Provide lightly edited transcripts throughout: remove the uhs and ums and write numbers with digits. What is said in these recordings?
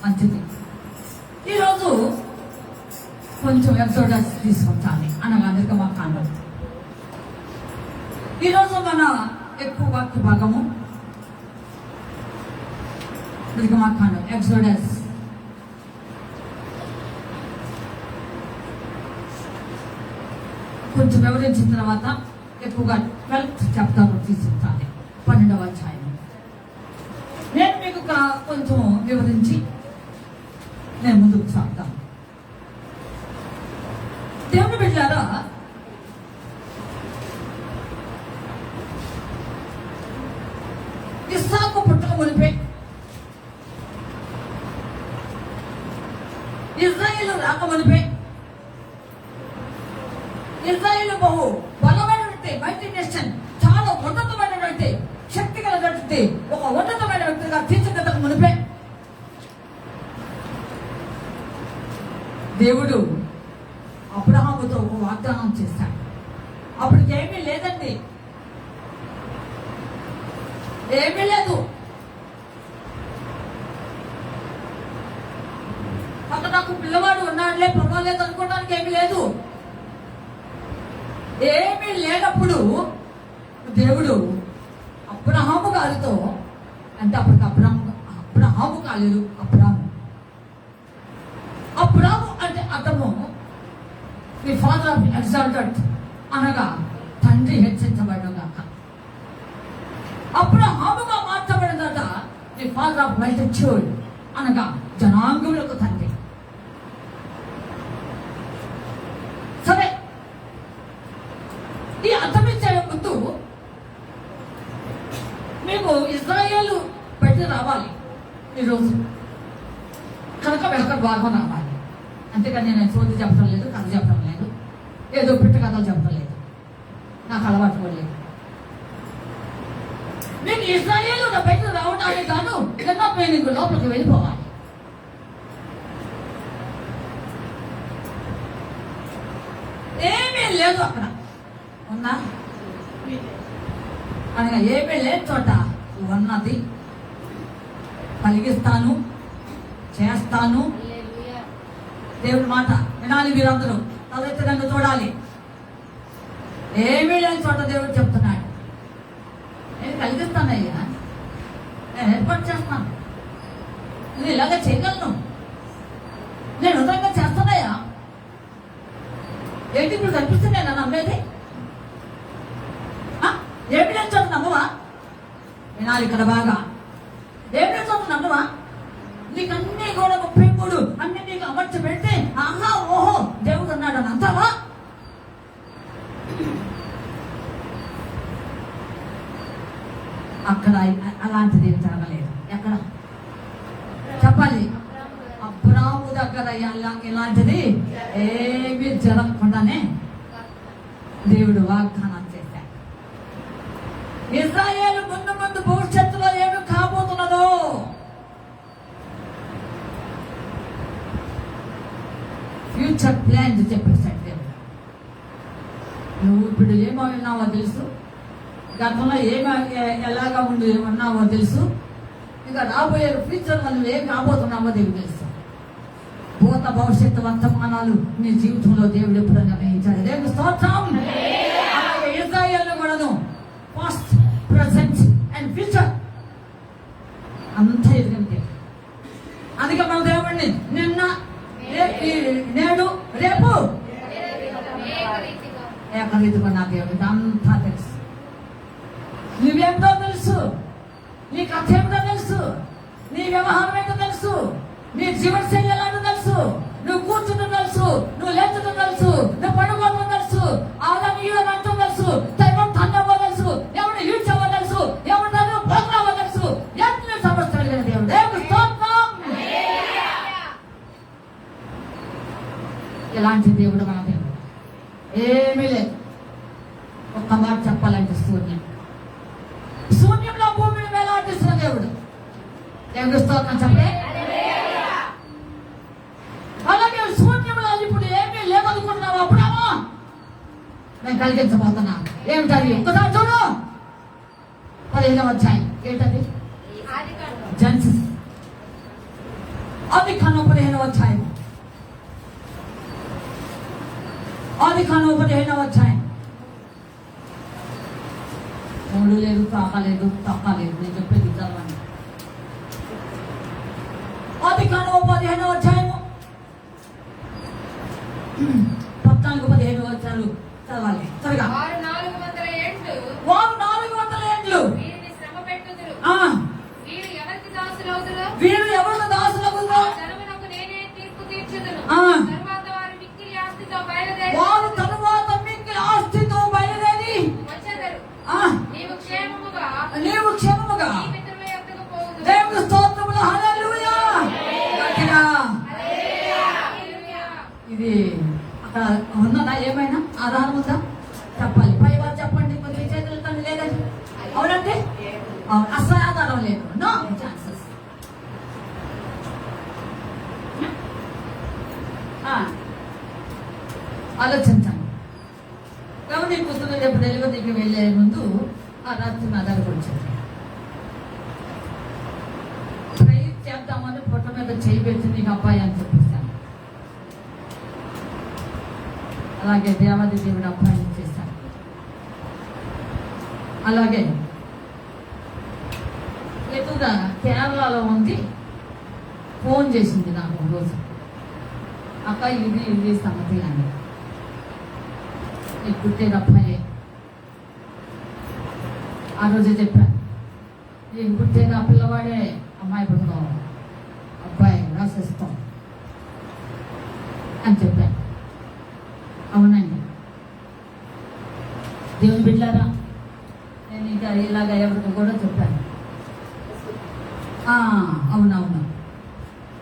మంచిది. ఈరోజు కొంచెం ఎక్సోడస్ తీసుకుంటాను అనగా నిర్గమకాండం. ఈరోజు మన ఎక్కువ వాక్య భాగము నిర్గమకాండం, ఎక్సోడస్. కొంచెం వివరించిన తర్వాత ఎక్కువగా 12th చాప్టర్ తీసుకుంటాను, 12వ అధ్యాయం. నేను మీకు కొంచెం వివరించి నేను ముందుకు సాగుతాను. దేవుని బిడ్డలారా, ఇస్సాకు పుట్టక మునిపే, ఇజ్రాయేలు రాక మునిపే, ఇజ్రాయేలు బహు బలమైనటువంటి మైటీ నేషన్, చాలా ఉన్నతమైనటువంటి శక్తి కలిగినటువంటి ఒక ఉన్నతమైన వ్యక్తిగా తీర్చిదిద్దక మునిపే దేవుడు అబ్రహాముతో ఒక వాగ్దానం చేశాడు. అప్పటికి ఏమీ లేదండి, ఏమీ లేదు. అక్కడ నాకు పిల్లవాడు ఉన్నాడులే, పర్వాలేదు అనుకోవడానికి ఏమీ లేదు. ఏమీ లేనప్పుడు దేవుడు అబ్రహాము గారితో, అంటే అప్పటికి అబ్రహాము కాలేదు, అబ్రాము అంటే అతను ది ఫాదర్ ఆఫ్ ఎగ్జాల్టెడ్, అనగా తండ్రి హెచ్చించబడినగాక. అబ్రహాముగా మార్చబడినట ది ఫాదర్ ఆఫ్ మల్టిట్యూడ్, అనగా జనాంగములకు తండ్రి. సరే, ఈ అర్థమిచ్చే ముందు మీకు ఇజ్రాయేలు బయట రావాలి ఈరోజు, కనుక వెనక భాగం రావాలి. అంతేకాని నేను సోది చెప్పడం లేదు, కథ చెప్పడం లేదు, ఏదో పిట్ట కథలు చెప్పడం లేదు, నాకు అలవాటు కూడా లేదు. మీకు ఇజ్రాయేలు బయట రావడానికి గాను ఎన్నో మీనింగ్ లోపలికి వెళ్ళిపోవాలి. ఏమీ లేదు అక్కడ, ఉన్నా అనగా ఏమీ లేదు చోట ఉన్నది కలిగిస్తాను, చేస్తాను. దేవుడి మాట వినాలి, మీరందరూ తలెత్తి నన్ను చూడాలి. ఏమీ లేని చోట దేవుడు చెప్తున్నాడు, నేను కలిగిస్తానయ్యా, నేను ఏర్పాటు చేస్తాను. నేను ఇలాగ చేయగలను, నేను ఉదయంగా చేస్తున్నాయా ఏంటి ఇప్పుడు కనిపిస్తుంది నేను నమ్మేది? ఎవిడెన్స్ అని నమ్మవా? వినాలి ఇక్కడ బాగా. ఎవిడెన్స్ అని నమ్మవా? నీకు అన్ని కూడా 33 అన్ని నీకు అమర్చి పెడితే ఆహా ఓహో దేవుడు అన్నాడు అని అంటావా? అక్కడ అలాంటిది ఏం జరగలేదు. ఎక్కడ చెప్పాలి? అబ్రాము దగ్గర ఇలాంటిది ఏమీ జరగకుండానే దేవుడు వాగ్దానం చేశాడు. ఇశ్రాయేలు ముందు ముందు భవిష్యత్తులో ఏమి కాబోతున్నదో ఫ్యూచర్ ప్లాన్ చెప్పేశాడు దేవుడు. నువ్వు ఇప్పుడు ఏమో విన్నావో తెలుసు, గతంలో ఎలాగా ఉండి ఉన్నావో తెలుసు, ఇంకా రాబోయే ఫ్యూచర్ లో నువ్వు ఏం కాబోతున్నావో దేవుడు తెలుసు. భూత భవిష్యత్తు వర్తమానాలు నీ జీవితంలో దేవుడు ఎప్పుడు నిర్ణయించాడు. దేవుడు స్తోత్రం. అలాగే ఇశ్రాయేలు కూడాను పాస్ట్, ప్రెసెంట్ అండ్ ఫ్యూచర్ అంతా ఎదుగుతుంది. అందుకే మన దేవుడిని నిన్న, నేడు, రేపు ఏకరీతిగా నా దేవుడికి అంతా తెలుసు. నువ్వేంటో తెలుసు, నీ కథ ఏమిటో తెలుసు, నీ వ్యవహారం ఏంటో తెలుసు, నీ జీవన శైలి ఎలాంటో తెలుసు, నువ్వు కూర్చుంటూ తెలుసు, నువ్వు లేచుటూ తెలుసు, నువ్వు పడుకోవడం తెలుసు, ఆదా నీళ్ళు అంటూ తెలుసు, దైవం తన్నవో తెలుసు, ఎవడు ఈడ్చవో తెలుసు, ఎవడు నన్ను పోతున్నావో తెలుసు. ఎన్ని సమస్య కలిగిన దేవుడు. దేవుడు స్తోత్రం. ఎలాంటి దేవుడు మన దేవుడు? ఏమీ లేదు. ఒక్క మాట చెప్పాలంటే శూన్యంలో భూమిని వేలాడిస్తున్న దేవుడు. దేవుడు స్తోత్రం చెప్పే. అలాగే శూన్యంలో ఇప్పుడు ఏమీ లేదనుకుంటున్నావు. అప్పుడేమో నేను కలిగించబోతున్నా. ఏమిటది? ఒక్కసారి చూడు. 15వ అధ్యాయం ఏంటది? జెనసిస్ ఆదికాండం 15వ అధ్యాయం. ఆదికాండం 15వ అధ్యాయం. మూడు లేదు, తాకలేదు, తక్కలేదు. నేను చెప్పేది చదవండి. ఆదికాండం 15వ అధ్యాయము 14-15 వచ్చారు చదవాలి త్వరగా. వారు 400 ఏండ్లు వీరు ఎవరికి దాసులగుదురో జనమునకు నేనే తీర్పు తీర్చుదును. వారు తరువాత మిక్కిలి ఆస్తితో బయలుదేరి వచ్చెదరు. నీవు క్షేమముగా నీ మిత్రుల యొద్దకు పోవుదువు. దేవుని స్తోత్రములు. హల్లెలూయా. ఇది అక్కడ ఉన్నదా? ఏమైనా ఆధారం ఉందా? చెప్పాలి. పై వారు చెప్పండి. కొంచెం చేతులు తండ్రి లేదండి. అవునండి, అసలు ఆధారం లేదు. No chances. ఆలోచించండి. కాబట్టి పుస్తకం రేపు డెలివరీకి వెళ్ళే ముందు ఆ రాత్రి నా దగ్గరకు వచ్చింది. ట్రై చేద్దామని పొట్ట మీద చేయి పెట్టి నీకు అబ్బాయి అని చెప్పిస్తాను. అలాగే దేవాది దేవుడు అబ్బాయిని చేశాను. అలాగే ఎక్కువగా కేరళలో ఉంది. ఫోన్ చేసింది నాకు రోజు. అక్క ఇది సంగతి అని. నీకు పుట్టేది అబ్బాయే. ఆ రోజే చెప్పాను, నీకు పుట్టేది ఆ పిల్లవాడే. అమ్మాయి పుట్టుకో, అబ్బాయి రాసేస్తాం అని చెప్పాను. అవునండి దేవుని బిడ్డలారా, నేను ఇంకా ఇలాగ ఎవరికి కూడా చెప్పాను. అవునవును.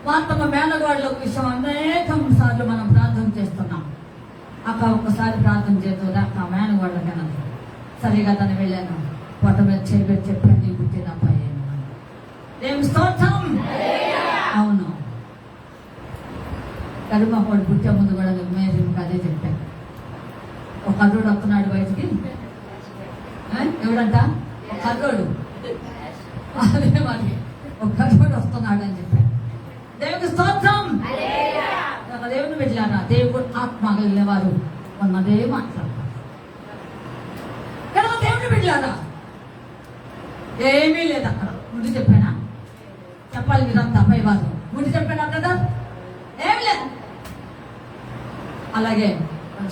వాస్తవ మేనగాళ్ళ విషయం అనేకం సార్లు మనం ప్రార్థన చేస్తున్నాం. అక్క ఒక్కసారి ప్రార్థన చేద్దా అక్క మేనగాళ్ళకైనా సరిగా తను వెళ్ళాను. పొట్ట మీద చేపెట్టి చెప్పాను, నీ పుట్టిన అబ్బాయి. ఏం స్తోత్రం. అవును, కడుమకోడు పుట్టే ముందు కూడా మేరీ అదే చెప్పాను. ఒక కర్రోడు వస్తున్నాడు బయటికి. ఎవడంట? ఒక కర్రోడు. అదే మరి ఒక కర్రోడు వస్తున్నాడు అని చెప్పాను. దేవుని స్తోత్రం. దేవుని వెళ్ళారా? దేవుడు ఆత్మ కలిగిన వారు ఉన్నదే మాట్లాడతారు. దేవుని వెళ్ళారా? ఏమీ లేదు అక్కడ. ముందు చెప్పానా? చెప్పాలి మీరంతా పైవారు ముందు చెప్పాను కదా ఏం లేదు. అలాగే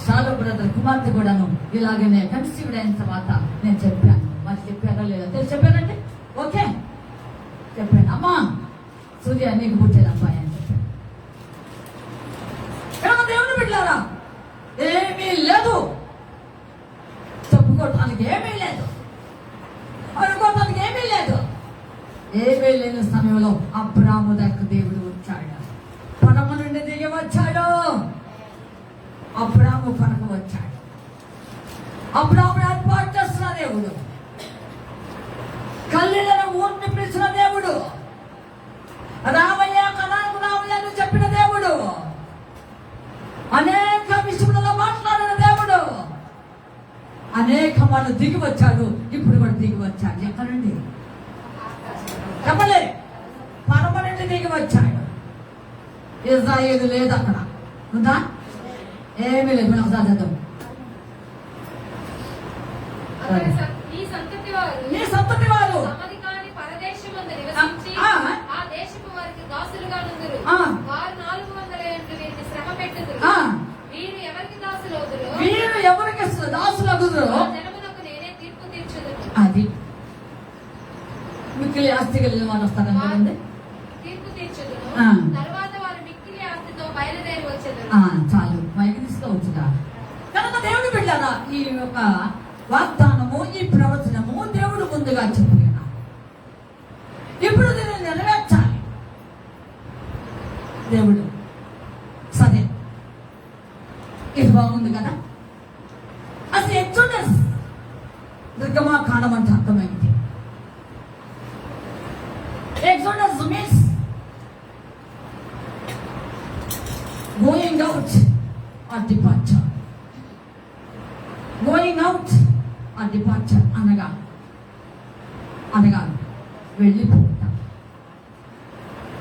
షాలో బ్రదర్ కుమార్తె కూడాను ఇలాగనే కన్సీవ్డ్ అయిన తర్వాత నేను చెప్పాను. మరి చెప్పారా లేదా తెలిసి చెప్పానంటే ఓకే చెప్పాను. అమ్మా సూర్య నీకు పుట్టేది అబ్బాయి అని చెప్పాను. దేవుని బిడ్డలారా ఏమీ లేదు, చెప్పుకోవటానికి ఏమీ లేదు, అనుకోవటానికి ఏమీ లేదు. ఏమీ లేని సమయంలో అబ్రాము దగ్గర దేవుడు వచ్చాడు, పరమ నుండి దిగి వచ్చాడు. అబ్రాము పరకు వచ్చాడు. అబ్రాము ఏర్పాటు చేస్తున్న దేవుడు, కల్లీలను ఊరిని పిలిచిన దేవుడు, రామయ్య కనాకు రామయ్యను చెప్పిన దేవుడు, అనేక విషయంలో మాట్లాడిన దేవుడు, అనేక వాళ్ళు దిగి వచ్చాడు. ఇప్పుడు కూడా దిగి వచ్చాడు. ఎక్కడండి చెప్పలే, పరమ నుండి దిగి వచ్చాడు. ఇజ్రాయేలు లేదు అక్కడ, ఉందా? ఏమీ లేదు. మనం చదువుతాం. నీ సంతతి వారు పరదేశమందు నివసించి ఆ దేశపు వారికి దాసులుగా నుందురు. వారు 400 ఏండ్లు వీరిని శ్రమ పెట్టుదురు. వీరు ఎవరికి దాసులవుదురో వీరు ఎవరికి దాసులగుదురో జనమునకు నేనే తీర్పు తీర్చుదును. అది మిక్కిలి ఆస్తి కలిగిన వారు వస్తారని కదండి, తీర్పు తీర్చుదును. తర్వాత వారు మిక్కిలి ఆస్తితో బయలుదేరి వచ్చేదారు. చాలు మైకి తీసుకోవచ్చుగా. కనుక దేవుడు బిడ్డారా, ఈ యొక్క వాగ్దానము, ఈ ప్రవచనము దేవుడు ముందుగా చెప్పాడు. ఇప్పుడు దీన్ని నెరవేర్చాలి దేవుడు. సరే, ఇది బాగుంది కదా. అసలు ఎక్సోడస్ నిర్గమాకాండం అంటే అర్థమైంది. Exodus means going out or departure. Going out or departure అనగా వెళ్ళిపోవుట.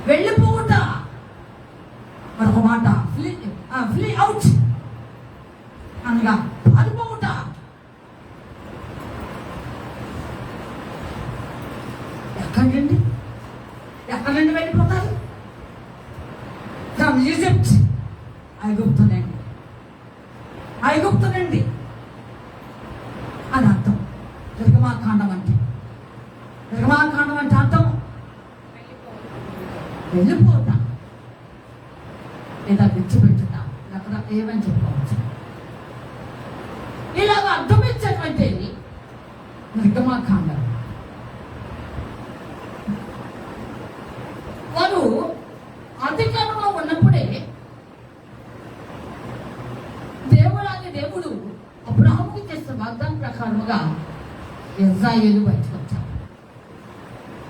వెళ్ళిపోవుట మరొక మాట ఫ్లీ అవుట్ అనగా పారిపోవుట. ఎక్కడండి వెళ్ళిపోతారు? ఫ్రమ్ ఈజిప్ట్, ఐగుప్తునండి అని అర్థం. నిర్గమాకాండం అంటే అర్థం వెళ్ళిపోతా లేదా విడిచిపెట్టుతా, లేకపోతే ఏమని చెప్పుకోవచ్చు. ఇలాగ అర్థమించేటువంటి నిర్గమాకాండం. వారు అధికారంలో ఉన్నప్పుడే దేవుడు అబ్రాహాముకు చేసిన వాగ్దానం ప్రకారముగా ఇజ్రాయేలు బయటకు వచ్చారు.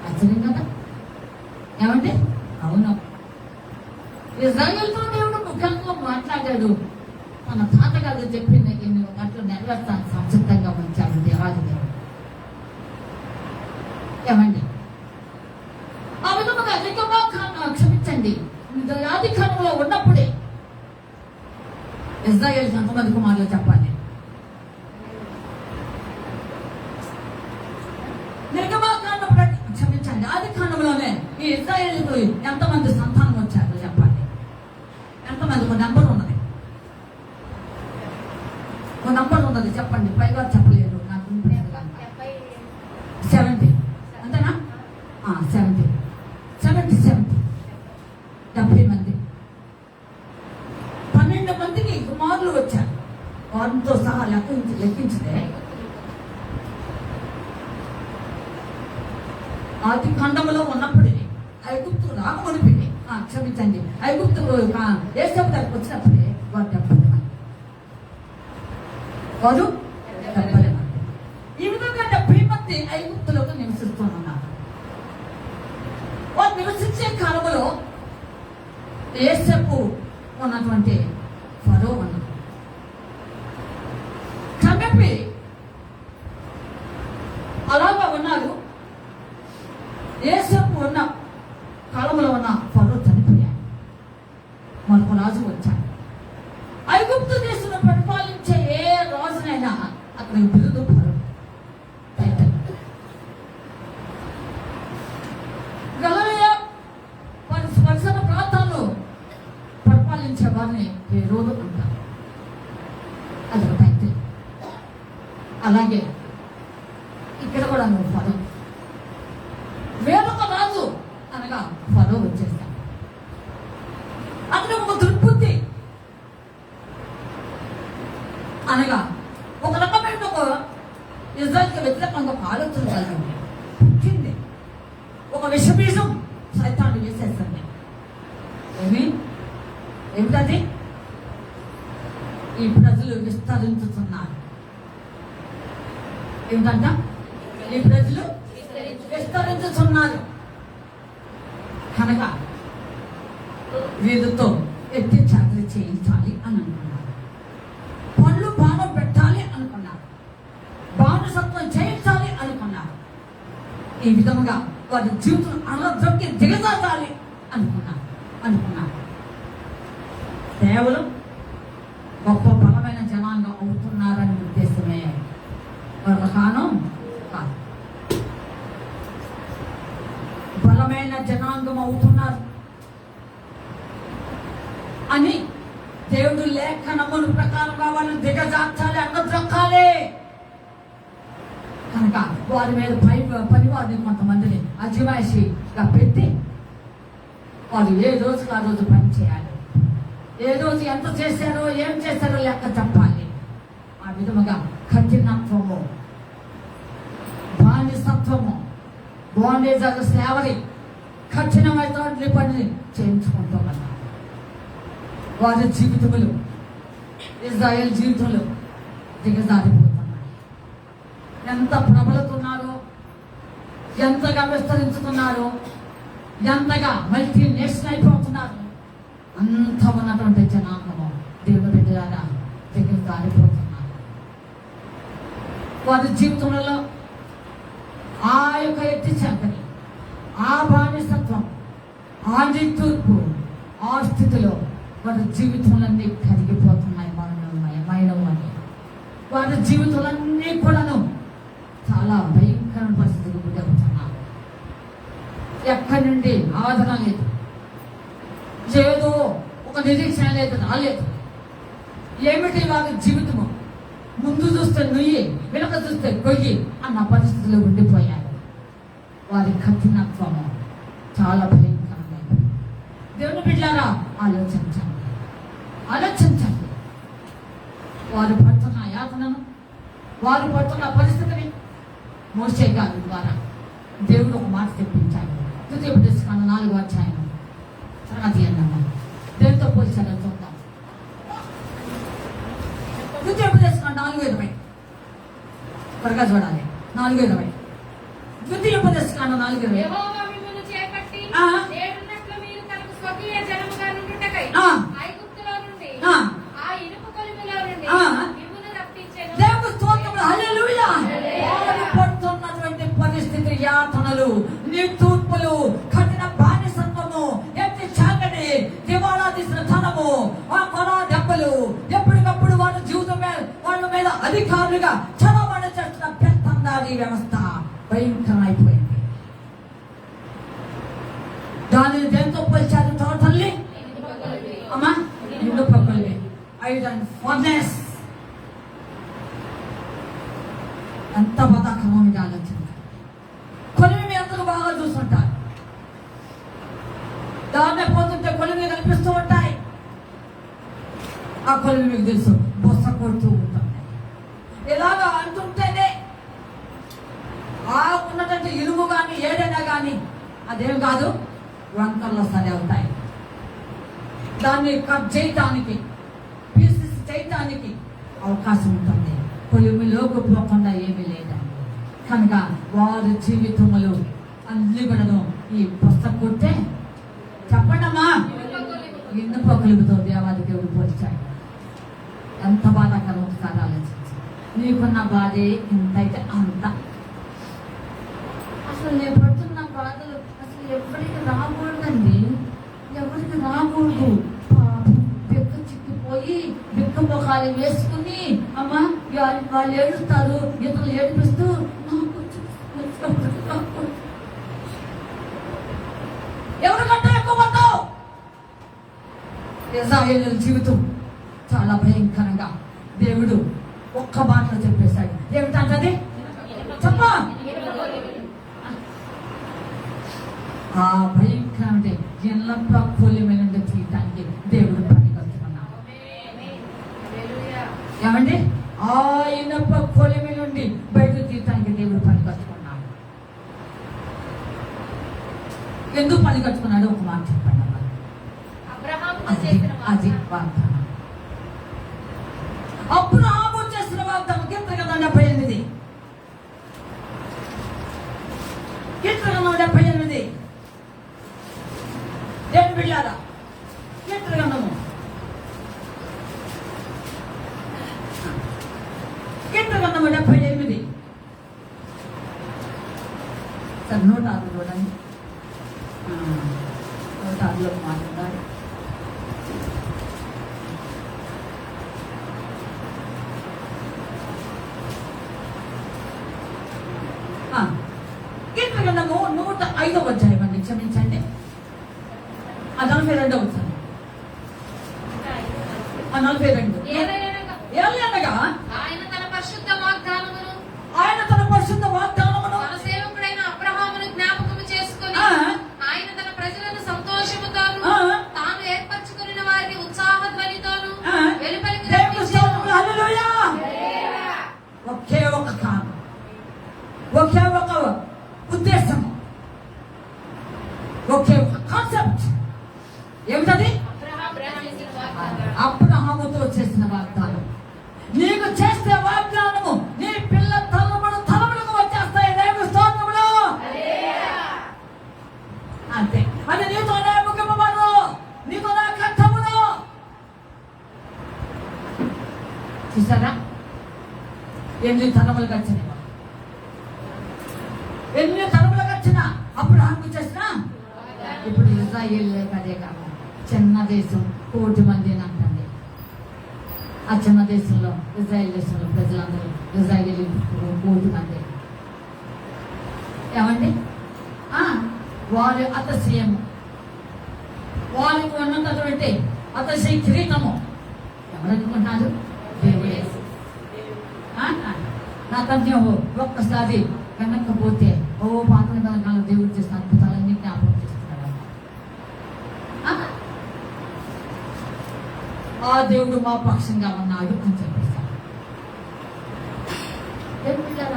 ఆశ్చర్యం కదా ఏమంటే? అవును, ఇజ్రాయేలుతో దేవుడు ముఖ్యంగా మాట్లాడాడు. మన తాతగారు చెప్పింది ఎన్ని గంటలు నెరవేర్చాలని సంసిద్ధంగా వచ్చాడు దేవాది దేవుడు. ఏమండి? ఆ విధముగా క్షమించండి, అధికారంలో ఉన్నప్పుడే ఇజ్రాయేల్ ఎంతమంది కుమారులు చెప్పాలి? నిర్గమాకాండం క్షమించండి, ఆది కాండంలోనే ఈ ఇజ్రాయేలుకు ఎంతమంది సంతానం వచ్చారు చెప్పాలి? ఎంతమంది? ఒక నెంబర్ ఉన్నది, చెప్పండి. పైగా చెప్పలేదు, నాకు 70 అంతేనా? 70 మంది. 12 మందికి కుమారులు వచ్చారు. వారితో సహా లెక్కించితే ఆది ఖండంలో ఉన్నప్పుడే ఐగుప్తు రాకమునిపి క్షమించండి, ఐగుప్తు ఏసేపు దగ్గరికి వచ్చినప్పుడే వారు 70 మంది. ఈ విధంగా 70 మంది ఐగుప్తులోకి నివసిస్తున్నారు. వారు నివసించే కాలంలో ఏసేపు ఉన్నటువంటి ఫరో ఉన్నాడు. కాబట్టి అలాగా ఉన్నారు. ఏసేపు ఉన్న కాలంలో ఉన్న ఫరో చనిపోయాడు. మరొక రాజు వచ్చాడు. ఐగుప్తు దేశంలో పరిపాలించే ఏ రాజునైనా అక్కడ బిరుదు ఫరో టైటిల్. పరిపాలించేవారిని హేరోదు అంటారు. అదొక టైటిల్. అలాగే ఇక్కడ కూడా నువ్వు ఫరో, వేరొక రాజు అనగా ఫరో వచ్చేసాడు. అతను ఒక దుర్బుద్ధి అనగా ఒక రకమైన ఒక ఇజ్రాయెల్కి వ్యతిరేకంగా ఒక ఆలోచన కలిగింది, పుట్టింది. ఒక విషబీజం సైతాన్ని వేసేస్తుంది. ఏమిటది? ఈ ప్రజలు విస్తరించుతున్నారు. ఏమిటంట? ఈ ప్రజలు విస్తరించుతున్నారు కనుక వీరితో ఎత్తి చాకరీ చేయించాలి అని అనుకున్నారు. పళ్ళు బాణం పెట్టాలి అనుకున్నారు. బానిసత్వం చేయించాలి అనుకున్నారు. ఈ విధముగా వారి జీవితం అలదొక్కి దిగజాగాలి అనుకున్నారు. కేవలం గొప్ప బలమైన జనాంగం అవుతున్నారని ఉద్దేశమే ఒక కారణం కాదు. బలమైన జనాంగం అవుతున్నారు అని దేవుడు లేఖనముల ప్రకారంగా వాళ్ళని దిగజార్చాలి, అన్నద్రొక్కాలి కనుక వారి మీద పనివారిని కొంతమందిని అజమాయిషిగా పెట్టి వారు ఏ రోజుకి ఆ రోజు పని చేయాలి. ఏ రోజు ఎంత చేశారో ఏం చేశారో లెక్క చెప్పాలి. ఆ విధముగా కఠినత్వము, బానిసత్వము, బాండేజ్ ఆఫ్ స్లేవరీ, కఠినమైన పనిని చేయించుకుంటూ ఉన్నారు. వారి జీవితములు, ఇజ్రాయెల్ జీవితంలో దిగజారిపోతున్నాయి. ఎంత ప్రబలుతున్నారో, ఎంతగా విస్తరించుతున్నారో, ఎంతగా మల్టీనేషనల్ అయిపోతున్నారు. అంత ఉన్నటువంటి జనాంగము దేవుని బిడ్డలారా దిగజారిపోతున్నారు. వారి జీవితంలో ఆ యొక్క ఎత్తి చాకరి, ఆ బానిసత్వం, ఆ నిట్టూర్పు, ఆ స్థితిలో వారి జీవితాలన్నీ కరిగిపోతున్నాయి. మైనమని వారి జీవితాలన్నీ కూడాను చాలా భయంకర పరిస్థితికి గురవుతున్నారు. ఎక్కడి నుండి ఆదరణ లేదు, ఏదో ఒక నిరీక్షణ లేదు, రాలేదు. ఏమిటి వారి జీవితము? ముందు చూస్తే నుయ్యి, వెనక చూస్తే గొయ్యి అన్న పరిస్థితిలో ఉండిపోయారు. వారి కఠినత్వము చాలా భయంకరమైనది. దేవుని బిడ్డలారా ఆలోచించండి. వారు పడుతున్న యాతనను, వారు పడుతున్న పరిస్థితిని మోషే గారి ద్వారా దేవుడు ఒక మాట తెప్పించాడు. ద్వితీయోపదేశకాండ 4వ అధ్యాయం తరగతి అన్నమా దేవుడితో పోల్చాలని చూద్దాం. ద్వితీయోపదేశకాండ 4:20 త్వరగా చూడాలి. 4:20 ద్వితీయోపదేశకాండ 4:20 యెహోవా మిమ్మును చేపట్టి నేడున్నట్లు మీరు తనకు స్వకీయ జనముగా నుండుటకై ఐగుప్తులో నుండి ఆ ఇనుప కొలిమిలో నుండి మిమ్మును రప్పించెను. దేవుని స్తోత్రం. హల్లెలూయా. వారు పడుతున్నటువంటి పరిస్థితి, యాతనలు, నిట్టూర్పులు, కఠిన బానిసత్వము, ఎత్తి చాకటి, దివాళా తీసిన ధనము, ఆ కొన దెబ్బలు, ఎప్పటికప్పుడు వాళ్ళ జీవితం వాళ్ళ మీద అధికారులుగా చలవడి చేస్తున్న పెత్తందారీ వ్యవస్థ భయంకరమైపోయింది. దానిని దేంతో పోల్చారు? టోటల్లీ అమ్మా ఇనుప కొలిమి, ఐరన్ ఫర్నెస్. ఎంత బతకమో మీద ఆలోచించారు. కొలిమి మీ అందరూ బాగా చూస్తుంటారు. దాన్నే పోతుంటే కొలిమి కనిపిస్తూ ఉంటాయి. ఆ కొలిమి మీకు తెలుసు, బొస్స కొడుతూ ఉంటుంది. ఇలాగా అంటుంటేనే ఆ ఉన్నటువంటి ఇనుము కానీ ఏదైనా కానీ అదేం కాదు, వంకర్లో సరి అవుతాయి. దాన్ని కట్ చేయటానికి, పీసెస్ చేయటానికి అవకాశం ఉంటుంది. కొలిమిలోకి పోకుండా ఏమీ లేదండి. కనుక వారి జీవితములు అన్ని కూడాను ఈ పుస్తకం కొట్టే చెప్పండమ్మా ఇనుప కొలిమితో దేవాది దేవుడు పోల్చాడు. ఎంత బాధాకరం ఒకసారి ఆలోచించి. నీకున్న బాధే ఇంతైతే అంత. అసలు నేను పడుతున్న బాధలు అసలు ఎవరికి రాకూడదండి, ఎవరికి రాకూడదు. బెక్క చిక్కిపోయి బెక్క ముఖాలు వేసుకుని అమ్మా వాళ్ళు ఏడుస్తారు, ఇతరులు ఏడిపిస్తూ ఎవరికంటే ఎక్కువ పడతావు, ఇశ్రాయేలు జీవితం చాలా భయంకరంగా దేవుడు ఒక్క మాటలో చెప్పేశాడు. ఏమిటంటది చెప్ప ఆ భయంకరమైన ఎల్లప్ప కూలిమైన తీయటానికి దేవుడు పని కట్టుకున్నాడు. ఏమండి ఆ ఇనప కొలిమి నుండి బయట తీయటానికి దేవుడు పని కట్టుకున్నాడు. ఎందుకు పని కట్టుకున్నాడు ఒక మాట చెప్పండి అమ్మా. అది వాగ్దానం. అబ్రహాము చేసిన వాగ్దానం కీర్తన 78 కీర్తన 78 ఏం బిళ్ళారా కీర్తన గ్రంథము కీర్తన గ్రంథము 78 సార్ 106 చూడండి. 106లో మాట్లాడారు. కీర్తన గ్రంథము 105వ అధ్యాయం అండి, క్షమించండి. 42వ అధ్యాయం 42. ఏలయనగా ఆయన తన పరిశుద్ధ వాగ్దానమును తన సేవకుడైన అబ్రహామును జ్ఞాపకము చేసుకొని ఆయన తన ప్రజలను సంతోషముతోను తాను ఏర్పరచుకున్న వారిని ఉత్సాహ ధ్వనితోను వెలుపలికి రప్పించెను. హల్లెలూయా. ఒకే ఒక కారణం, ఒకే ఒక ఉద్దేశం, ఒకే ఒక కాన్సెప్ట్. ఏమిటది? అబ్రహాముతో చేసిన వాగ్దానం. నీకు చేస్తే వాగ్దానము నీ పిల్ల తలములకు వచ్చేస్తాయి. దేవుని స్తోత్రములు. అంతే, అది నీతోనే ముగింపబడదు, నీతోనే కట్టములు. చూసారా ఎన్ని తరములకు వచ్చినాయి, ఎన్ని తరములకు వచ్చినా అబ్రహాముకు చేసిన. ఇప్పుడు ఇజ్రాయేల్ అదే కాదు, చిన్న దేశం 1 కోటి మంది అంటండి. ఆ చిన్న దేశంలో ఇజ్రాయేల్ దేశంలో ప్రజలందరూ ఇజ్రాయేల్ 1 కోటి మంది. ఏమండి వారి అతిశయము, వారికి ఉన్నటువంటి అతిశయ కిరీటము ఎవరనుకుంటున్నారు? దేవుడే. నా తమ్ముడు ఒక్కసారి వెనక్కపోతే పాత నిబంధనలు దేవుడు చేసిన అద్భుతాలన్నీ జ్ఞాపకం చేస్తున్నాడు. ఆ దేవుడు మా పక్షంగా ఉన్నాడు అని చెప్పేశాడు. ఒక్కసారి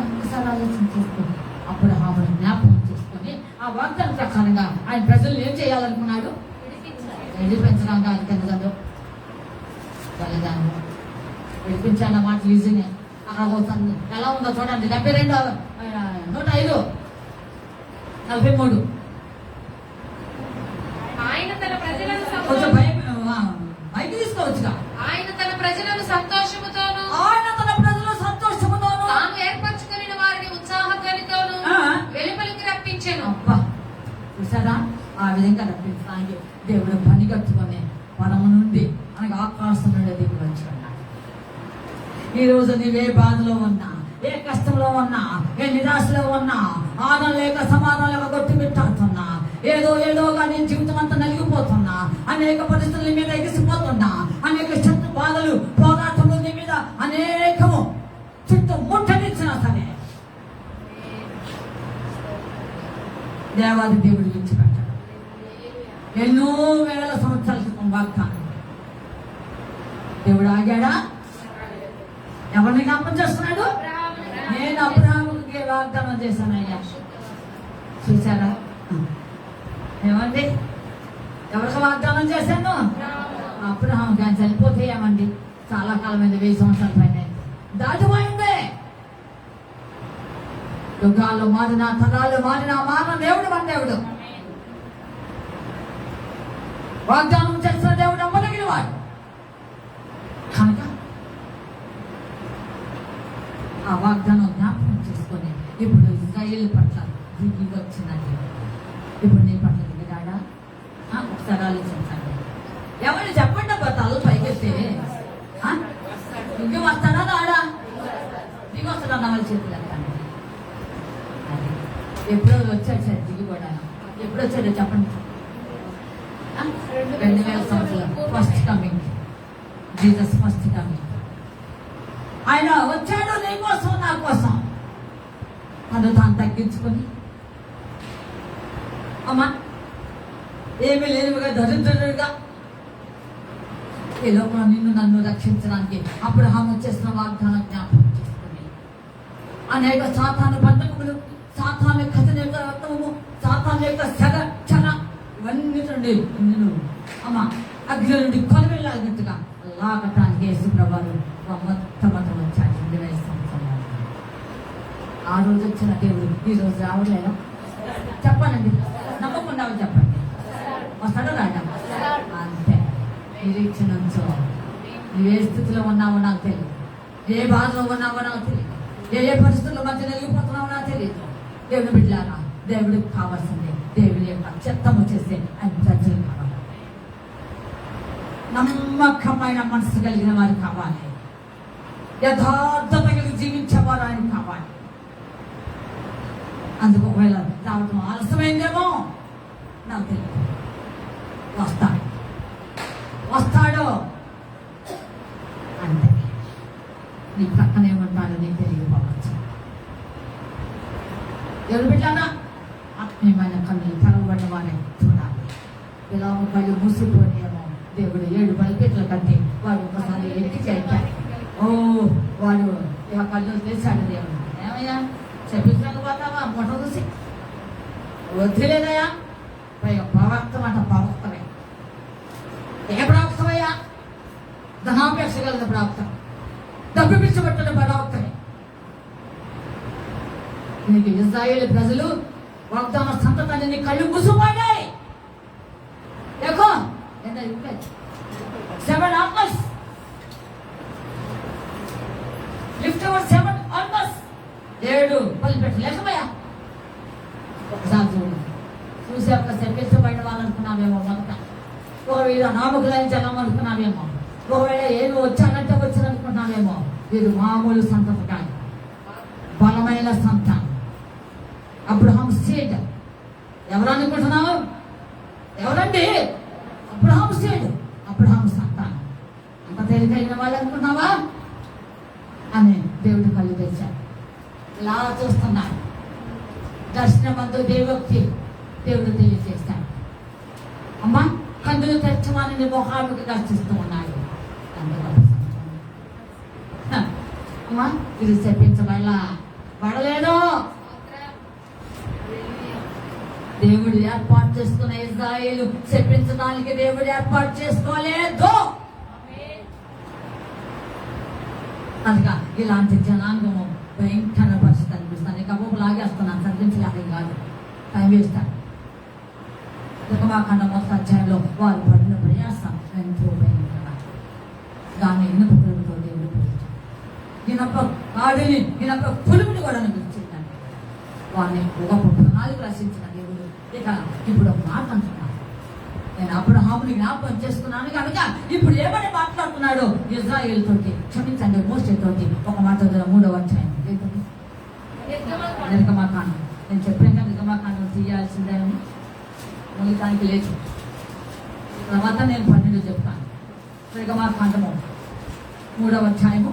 ఆలోచన చేసుకొని అబ్రహామును జ్ఞాపకం చేసుకొని ఆ వాగ్దానం ప్రకారంగా ఆయన ప్రజలు ఏం చేయాలనుకున్నాడు? విడిపించడం కాదు కదా, బలిదానం. విడిపించాలన్న మాట ఈజీనే. ఎలా ఉందో చూడండి. 72 105 43. ఆయన తన ప్రజలను కొంచెం బయట తీసుకోవచ్చుగా. ఆయన తన ప్రజలను సంతోషముతోను తాను ఏర్పరచుకున్న వారిని ఉత్సాహ ధ్వనితోను వెలుపలికి రప్పించెను. అబ్బా చూసారా, ఆ విధంగా రప్పించడానికి దేవుడు పని కట్టుకొని పరము నుండి అనగా ఆకాశం నుండి దిగి వచ్చి ఉన్నాడు. ఈ రోజు నీవే బాధలో ఉన్నా, ఏ కష్టంలో ఉన్నా, ఏ నిరాశలో ఉన్నా, ఆనందం లేక సమాధానం లేక కొట్టి పెట్టాడుతున్నా, ఏదోగా నీ జీవితం అంతా నలిగిపోతున్నా, అనేక పరిస్థితుల మీద ఎగిసిపోతున్నా, అనేక శత్రు బాధలు పోరాటములు నీ మీద అనేకము చుట్టూ ముట్టడించినా సరే దేవాది దేవుడు విడిచిపెట్టాడు. ఎన్నో వేల సంవత్సరాల క్రితం వాగ్దానం దేవుడు ఆగాడా? ఎవరిని జ్ఞాపకం చేస్తున్నాడు? నేను అబ్రహాముకి వాగ్దానం చేశానయ్యా. చూసారా ఏమండి? ఎవరికి వాగ్దానం చేశాను? అబ్రహాం కానీ చనిపోతే ఏమండి, చాలా కాలమైంది, 1000 సంవత్సరాల పైన దాటిపోయింది. యుగాలు మారిన, తరాలు మారిన, మారిన దేవుడు మన దేవుడు. వాగ్దానం చేసిన దేవుడు అమ్మదగిన వాడు కనుక ఆ వాగ్దానం జ్ఞాపకం చేసుకొని ఇప్పుడు ఇశ్రాయేలు పట్ల దిగి వచ్చినది. ఇప్పుడు నీ పట్ల దిగిరాడా? ఒకసారి ఆలోచించండి. ఎవరు చెప్పండి అబ్బా, తల పైకెత్తే దిగి వస్తాడా రాడా? దిగి వస్తాడన్న వాళ్ళ చేతులు ఎత్తండి. అది ఎప్పుడో వచ్చాడు సార్ దిగి కూడా. ఎప్పుడు వచ్చాడో చెప్పండి. 2000 సంవత్సరాలు ఫస్ట్ జీసస్ ఫస్ట్ కమింగ్. ఆయన వచ్చాడు నీ కోసం, నా కోసం. తను తాను తగ్గించుకొని, అమ్మా ఏమీ లేనివిగా దరిద్రుడిగా ఈ లోకంలో నిన్ను నన్ను రక్షించడానికి అబ్రహాము చేసిన వాగ్దానం జ్ఞాపకం చేసుకుని అనేక సాతాను బంధకములు, సాతాను కథన యొక్క రక్తము, సాతాను యొక్క సగ చల ఇవన్నీ నుండి నిన్ను అమ్మ అగ్ని నుండి కొలవెళ్ళాలినట్టుగా లాగటానికి యేసుప్రభువు మొట్టమొదటి వచ్చాడు 20 సంవత్సరాలు. ఆ రోజు వచ్చిన దేవుడు ఈ రోజు రావట్లేదా? చెప్పాలండి, నమ్మకుండా చెప్పండి. వస్తాడో రాడా? అంతే. నిరీక్షణ ఉంచు. నువ్వు ఏ స్థితిలో ఉన్నావో నాకు తెలియదు, ఏ బాధలో ఉన్నావో నాకు తెలియదు, ఏ పరిస్థితుల్లో మధ్య నలిగిపోతున్నావో నాకు తెలియదు. దేవుడు బిడ్డలారా, దేవుడికి కావాల్సిందే దేవుడి యొక్క చిత్తము చేస్తే ఆయన ప్రజలు కావాలి. నమ్మకమైన మనసు కలిగిన వారు కావాలి. యథార్థత కలిగి జీవించేవారు ఆయన కావాలి. అందుకు ఒకవేళ రావటం ఆలస్యమైందేమో నాకు తెలియదు. వస్తాడు అంటే నీ పక్కనే ఉంటాడు, నీకు తెలియకపోవచ్చు. ఎవరు బిడ్డారా? ఆత్మీయమైన కన్నులు తెరవబడిన వారే చూడాలి. ఇలా కళ్ళు మూసిపోయేమో దేవుడు 7 బలిపీటలు కట్టి వాడు ఒకసారి ఎక్కి చేయాలి. వాడు ఇక కళ్ళు తెచ్చాడు దేవుడు. ఏమయ్యా చెప్పించకపోతావా? మొట్ట చూసి వద్దులేదయా. పైగా ప్రవక్త మాట ప్రవక్తమే. ఏ ప్రవక్తమయ్యా? ధనాపేక్ష కలిగిన ప్రవక్త, డబ్బు పిలిచిపెట్టిన ప్రవక్తమే. నీకు ఇశ్రాయేలు ప్రజలు వాగ్దాన సంతతాన్ని కళ్ళు మూసిపోయాయి. देखो 7 almost lift over 7 almost 7 బలిపెట్టు లేకపోయా. ఒకసారి చూసి ఒక చెప్పించబడిన వాళ్ళు అనుకున్నామేమో. మొదట ఒకవేళ నామకులైన జనం అనుకున్నామేమో. ఒకవేళ ఏమి వచ్చానంటే వచ్చిననుకున్నామేమో. వీరు మామూలు సంతతి కాదు, బలమైన సంతానం. Abraham seed. ఎవరు అనుకుంటున్నావు? ఎవరండి? అబ్రహాం సీడ్, అబ్రహాం సంతానం. అంత తేలికైన వాళ్ళు అనుకున్నావా అని దేవుడు కళ్ళు తెచ్చాడు. ఇలా చూస్తున్నాడు. దర్శనమందు దేవోక్తి దేవుడు తెలియజేస్తాడు. అమ్మా కన్నులు తెచ్చమని మొహానికి దర్శిస్తూ ఉన్నాడు. అమ్మా ఇది చెప్పించబడలేదు. దేవుడు ఏర్పాటు చేసుకున్న ఇశ్రాయేలు చెప్పించడానికి దేవుడు ఏర్పాటు చేసుకోలేదు. అందుక ఇలాంటి జనాంగము భయంకర పరిస్థితి అనిపిస్తాను. ఇక లాగేస్తున్నాను, చదివించలేక కాదు, టైం వేస్తాను. దుఃఖమాఖండ మొదటి అధ్యాయంలో వారు పడిన ప్రయాసం ఎంతో భయంకర. దాన్ని ఇనుప పులుపుతో దేవుడు పిలిచాడు. ఇనప పులుపుని కూడా పిలిచిందండి. వారిని గొప్ప ప్రణాళిక రచించిన దేవుడు ఇక ఇప్పుడు ఒక మాట అంటున్నాడు. నేను అబ్రహాముని జ్ఞాపకం చేసుకున్నాను కనుక ఇప్పుడు ఏమని మాట్లాడుతున్నాడు ఇశ్రాయేలు తోటి, క్షమించండి మోషే తోటి. ఒక మాట 3వ అధ్యాయం నిర్గమకాండం. నేను చెప్పాను నిర్గమకాండం తీయాల్సిందే అని మూలికానికి లేదు. తర్వాత నేను 12 చెప్తాను. నిర్గమకాండము 3వ అధ్యాయము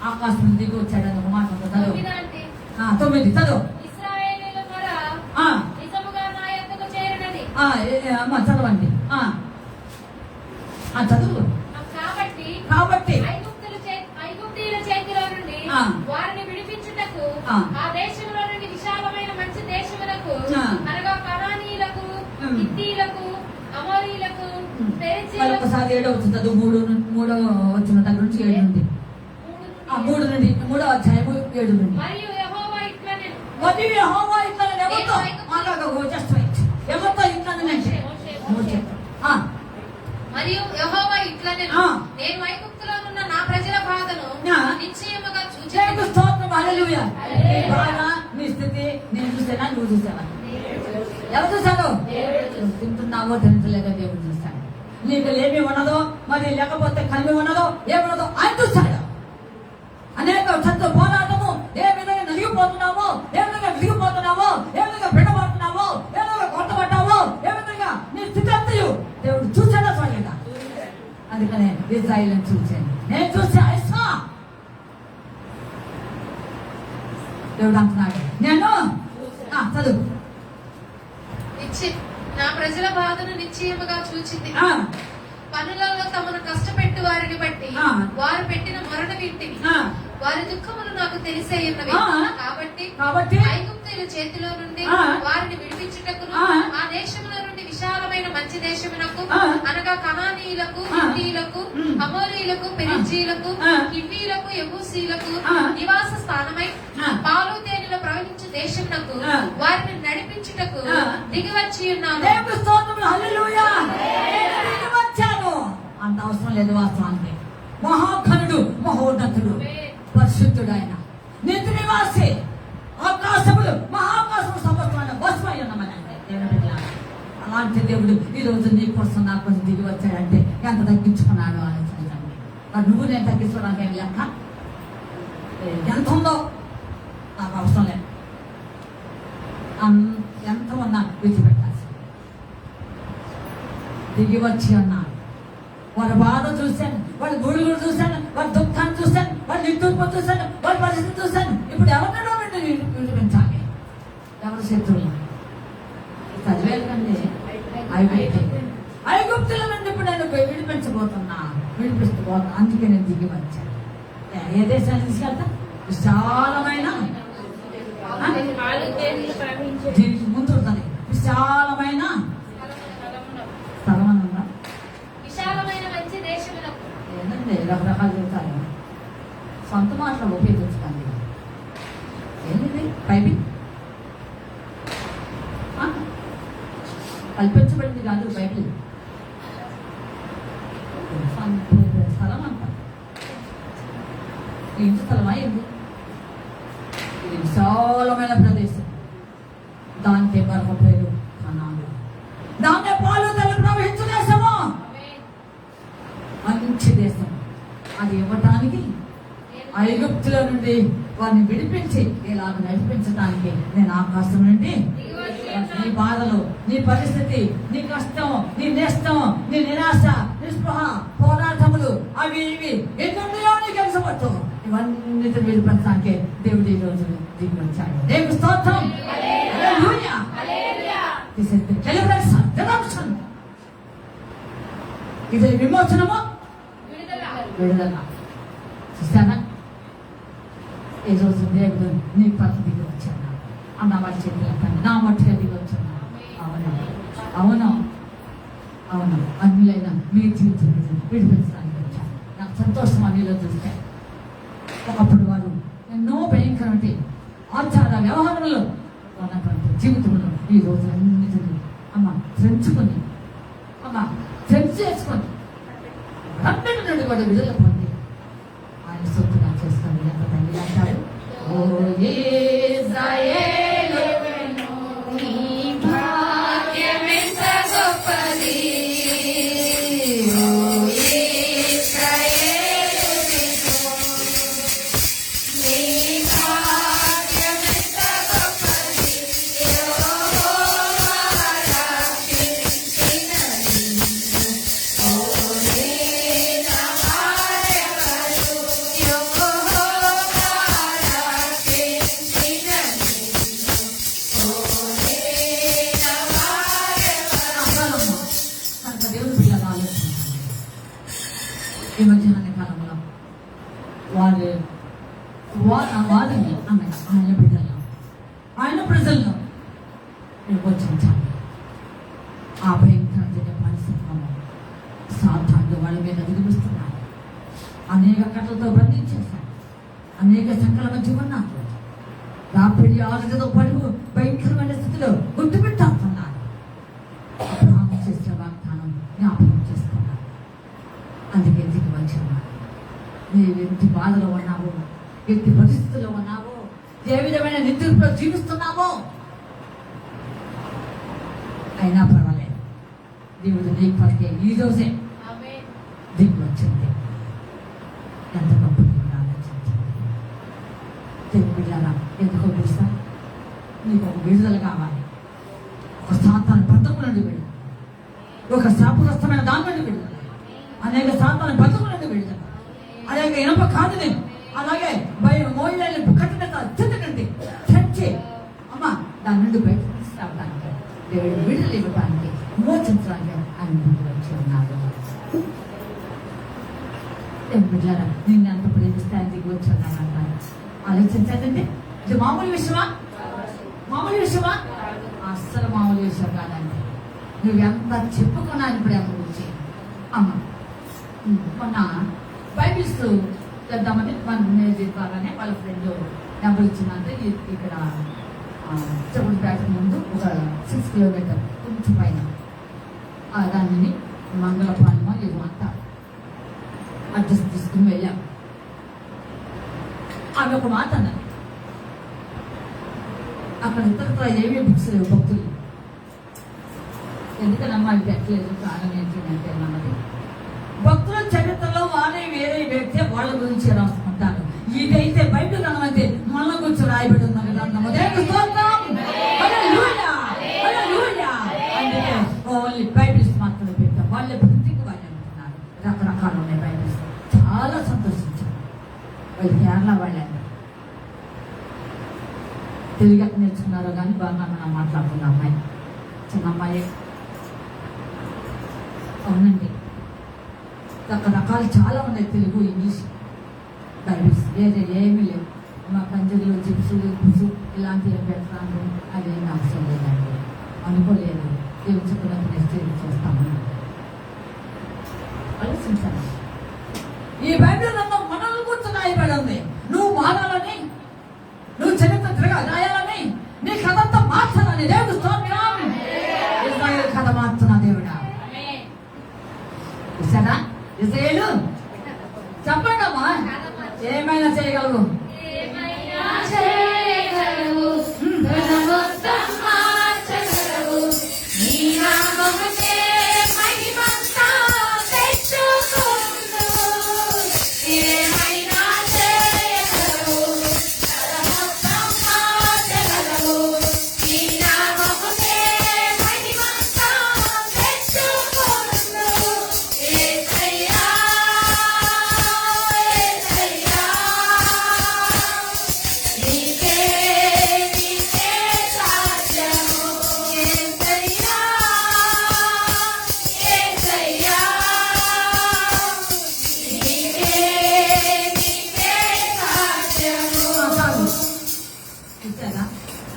ఆకాశం దిగి వచ్చాడని ఒక మాట చదువు. 9 చదువు. చదవండి. చదువు. కాబట్టి ఐగుప్తీయుల చేతిలో నుండి వారిని విడిపించుటకు ఆ దేశంలో నుండి విశాలమైన మంచి దేశములకు అనగా కనానీయులకు, హిత్తీయులకు, అమోరీయులకు, పెరిజ్జీయులకు. ఒకసారి 7వ చదువు. 3వ వచ్చిన దగ్గర నుంచి 7 నుండి 3 నుండి 3వ అధ్యాయము 7 నుండి. మరియు యెహోవా ఇట్లనెను. మరియు యెహోవా ఇట్లనెను, నేను ఐగుప్తులోనున్న నా ప్రజల బాధను నిశ్చయముగా చూచెదను. స్తోత్రం. హల్లెలూయా. నీ స్థితి నేను చూసానా, నువ్వు చూసావా? ఎవరు చూశాడు? తింటున్నావో తింటలేదో దేవుడు చూస్తాడు. నీకు ఏమి ఉన్నదో, మరి లేకపోతే కలిమి ఉన్నదో, ఏమున్నదో ఆయన చూస్తాడు. అనేక చెత్త పోరాటము, ఏ విధంగా నలిగిపోతున్నావో, ఏ విధంగా దిగిపోతున్నావో, ఏ విధంగా బిడ్డపడుతున్నావో, ఏ విధంగా కొట్టబడ్డావో, ఏ విధంగా నీ స్థితి అంతయు దేవుడు చూసాడా చూడలేదా? అందుకనే ఇజ్రాయిల్ని చూశాను. నేను చూసా ఇస్తా దేవుడు అంటున్నాడు. నేను చదువు నా ప్రజల బాధను నిశ్చయముగా చూచింది. పనులలో తమను కష్టపెట్టు వారిని బట్టి వారు పెట్టిన మరణ వింటిని. వారి దుఃఖములు నాకు తెలిసే ఉన్నవి. కాబట్టి ఐగుప్తీయుల చేతిలో నుండి వారిని విడిపించుటకును ఆ దేశముల నుండి విశాలమైన మంచి దేశమునకు అనగా కనానీయులకు, హిత్తీయులకు, అమోరీయులకు, పెరిజ్జీయులకు, హివ్వీయులకు, యెబూసీయులకు నివాస స్థానమై పాలు తేనెలు ప్రవహించు దేశమునకు వారిని నడిపించుటకు దిగివచ్చి ఉన్నాను. అంత అవసరం లేదు. వాస్తవానికి మహాఘనుడు, మహోన్నతుడు, పరిశుద్ధుడు ఆయన, నిత్య నివాసి, ఆకాశములు మహాకాశము సమస్తమైన భస్మై ఉన్నామని అంటే అలాంటి దేవుడు ఈ రోజు నీ కోసం నా కోసం దిగి వచ్చాడంటే ఎంత తగ్గించుకున్నాడు ఆలోచించండి. మరి నువ్వు నేను తగ్గించుకోవడానికి ఏం లెక్క? ఎంత ఉందో నాకు అవసరం లేదు. ఎంత ఉన్నా విడిచిపెట్టాల్సి దిగి వచ్చి అన్నాడు. వారి బాధ చూశాను, వాళ్ళ గుడుగుడు చూశాను, వాళ్ళ దుఃఖాన్ని చూశాను, వాళ్ళ నిట్టూర్పు చూశాను, వాళ్ళ పరిస్థితి చూశాను. ఇప్పుడు ఎవరినో విడిపించాలి. ఎవరు శత్రువులు చదివేకండి ఐగుప్తుల నుండి ఇప్పుడు నేను విడిపించబోతున్నా, విడిపిస్తబోతున్నా. అందుకే నేను దిగి వచ్చాను. ఏ దేశాన్ని తీసుకెళ్తా? విశాలమైన దీనికి ముందు ఉంటుంది విశాలమైన స్థలం అన్నా. ఏంటంటే రకరకాలు చెబుతారు, సొంత మాటలు ఉపయోగించుకోండి. ఏంటండి బైబిల్ కల్పించబడింది కాదు బైబిల్. స్థలం అంట ఇంటి స్థలం అయింది. ఇది విశాలమైన ప్రదేశం. దానికి మరొక పేరు కనాను. దాన్ని పాలు తల్లి ప్రవహించు దేశము, మంచి దేశం. అది ఇవ్వటానికి ఐగుప్తుల నుండి వారిని విడిపించి ఇలాగ నడిపించడానికి నేను ఆకాశం నుండి నీ బాధలు, నీ పరిస్థితి, నీ కష్టం, నీ నేస్తం, నీ నిరాశ, నిస్పృహ, పోరాటములు, అవి ఇవి ఎన్నో నీకు ఎలిసపట్టు ఇవన్నిటిని విడిపించడానికి దేవుడు ఈ రోజు దిగి వచ్చాడు. దేవుడు స్తోత్రం. ఇది విమోచనము, విడుదల. చూసానా ఈ రోజు దేవుడు నీ పట్ల దిగి వచ్చాడు. అన్న వాడి చేతులు నా మట్టిగా దిగి వచ్చాను. అవును అవును అవును అన్యులైన మీ జీవితం విడిపించడానికి వచ్చాను. నాకు సంతోషం అన్నిలో చూస్తే. ఒకప్పుడు వారు ఎన్నో భయంకరమైన ఆచార వ్యవహారంలో ఉన్నటువంటి జీవితంలో ఈ రోజు అన్నిటిని అమ్మ తెంచుకొని, అమ్మ తెంచి చేసుకొని అన్నిటి నుండి కూడా విడుదల పొంది ఆయన సొత్తుగా చేసుకొని ఎంత తండ్రి అంటారు. ఓ ఇశ్రాయేలు నీ భాగ్యమెంత గొప్పది. ఈ మధ్యాహ్న కాలంలో వారిని ఆయన ప్రజల్లో నిర్వచించాలి. ఆ భయంకరమైన పరిస్థితుల్లో సాతాను వాళ్ళ మీద నిలుస్తున్నాడు. అనేక కట్టలతో బంధించేశాడు. అనేక సంకల మధ్య ఉన్నారు. రాపిడి ఆలోచనతో పడుగు భయంకరమైన స్థితిలో గుర్తుపెట్టాడుతున్నారు. అబ్రహాము చేసిన వాగ్దానం జ్ఞాపకం చేసుకున్నారు. అందుకే దిగి వచ్చాను. నీవు ఎట్టి బాధలో ఉన్నావో, ఎట్టి పరిస్థితుల్లో ఉన్నావో, ఏ విధమైన నిద్రలో జీవిస్తున్నావో అయినా పర్వాలేదు. దేవుడు నీ పలికే ఈ రోజే దిగి వచ్చింది. ఎంత గొప్ప దేవుడు ఆలోచించండి. దేవుడు బిడ్డలారా, ఎందుకో తెలుసా? నీకు ఒక విడుదల కావాలి. ఒక సాతాను బంధము నుండి విడుదల, ఒక శాపగ్రస్తమైన దాని నుండి విడుదల, అనేక సాతాను బతుకులను విడుదల, అనేక ఇనప కాదుని అలాగే మోయిలను కట్టిన చెందకండి చచ్చి అమ్మ దాని నుండి బయట తీసుకురావడానికి దేవుడు విడుదల ఇవ్వడానికి మోచించడానికి ఆయన ముందు వచ్చి ఉన్నాడు. బిడ్డలారా, నిన్ను అంత ప్రేమిస్తానికి దిగి వచ్చి ఉన్నానంటారు. ఆలోచించండి, ఇది మామూలు విషయమా? మామూలు విషయమా? అస్సలు మామూలు విషయం కాదండి. నువ్వెంత చెప్పుకున్నాను ప్రేమ గురించి. అమ్మ మొన్న బైబిల్స్ చేద్దామని మన ద్వారానే వాళ్ళ ఫ్రెండ్ నెంబర్ ఇచ్చిందంటే ఇక్కడ చెప్పుడుపేట ముందు ఒక 6 కిలోమీటర్ కొంచెం పైన దానిని మంగళపాలెమో ఇది అంతా అడ్రస్ తీసుకుని వెళ్ళాం. ఆమె ఒక మాట అన్నది, అక్కడ ఇతరత్ర ఏమీ బుక్స్ లేవు భక్తులు. ఎందుకనమ్మా అవి పెట్టలేదు, కారణం ఏంటంటే అన్నది భక్తుల చరిత్రలో వారే వేరే వ్యక్తి వాళ్ళ గురించి రాసుకుంటారు. ఇదైతే బయట కనమైతే మన గురించి రాయబడి ఉన్న గ్రంథము. అందుకే ఓన్లీ బైబిల్స్ మాత్రం పెట్టాం. వాళ్ళ బుద్ధికి వాళ్ళు అంటున్నారు. రకరకాలు ఉన్నాయి బైబిల్స్. చాలా సంతోషించారు. వాళ్ళు కేరళ వాళ్ళండి, తెలుగు ఎక్కడ నేర్చుకున్నారో కానీ బాగా మనం మాట్లాడుతున్న అమ్మాయి, చిన్న అమ్మాయి. అవునండి, రకరకాలు చాలా ఉన్నాయి తెలుగు ఇంగ్లీష్ బైబిల్స్. వేరే ఏమీ లేవు. మా పంజగులు జిప్సులు గుజు ఇలాంటివి ఏం పెడతాను అదేమి అవసరం లేదండి. అనుకోలేదు దేవుడు చెప్పినట్టు నెక్స్ట్ చేస్తాము. ఆలోచించాను, ఈ బైబిల్ గ్రంథం మనల్ని గురించి రాయబడి ఉంది. నువ్వు మారాలని, నువ్వు చరిత్ర తిరగా రాయాలని, నీ కథంతా మార్చాలని దేవుడు స్తోత్రం. ఇశ్రాయేలు కథ మార్చిన దేవుడా. చూసారా ఇశ్రాయేలు? చెప్పండి అమ్మా, ఏమైనా చేయగలవు.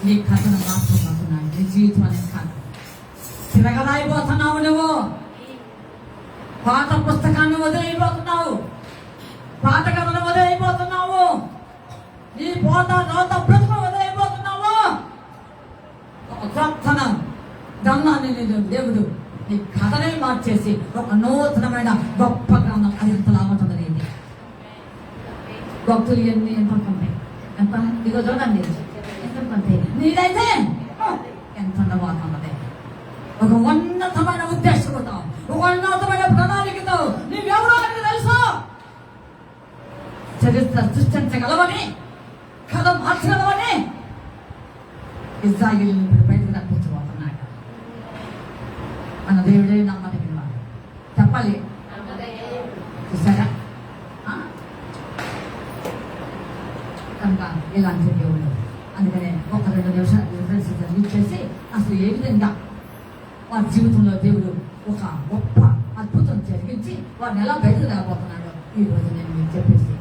నీ కథను మార్చుకుంటున్నాను. నీ జీవితం అనే కథ తిరగరాయిపోతున్నావు. నువ్వు పాత పుస్తకాన్ని వదిలిపోతున్నావు, పాత కథను వదిలిపోతున్నావు, నీ పోత రోత బ్రతుకు వదిలిపోతున్నావు. ఒక కొత్త గ్రంథాన్ని దేవుడు నీ కథనే మార్చేసి ఒక నూతనమైన గొప్ప గ్రంథం అది ఎంతలా ఉంటుంది. ఇది భక్తులు ఎన్ని ఎంత ఉంటాయి, ఎంత ఇదిగో చూడండి ఎంతంటే నీదైతే ఎంత ఉండబోతున్నది. ఒక ఉన్నతమైన ఉద్దేశంతో, ఒక ఉన్నతమైన ప్రణాళికతో నీవెవరో అని తెలుసు. చరిత్ర సృష్టించగలవని, కథ మార్చగలవని ఇశ్రాయేలుని ఇప్పుడు బయటకు రప్పించబోతున్నాడు. మన దేవుడే నమ్మదగిన వాడు. చెప్పాలి, చూసారా? కనుక ఇలాంటి దేవుడు. అందుకనే ఒక 2 నిమిషాలు రిఫరెన్స్ యూజ్ చేసి అసలు ఏ విధంగా వారి జీవితంలో దేవుడు ఒక గొప్ప అద్భుతం జరిగించి వారిని ఎలా బయటకు రాబోతున్నాడో ఈ రోజు నేను మీకు చెప్పేసి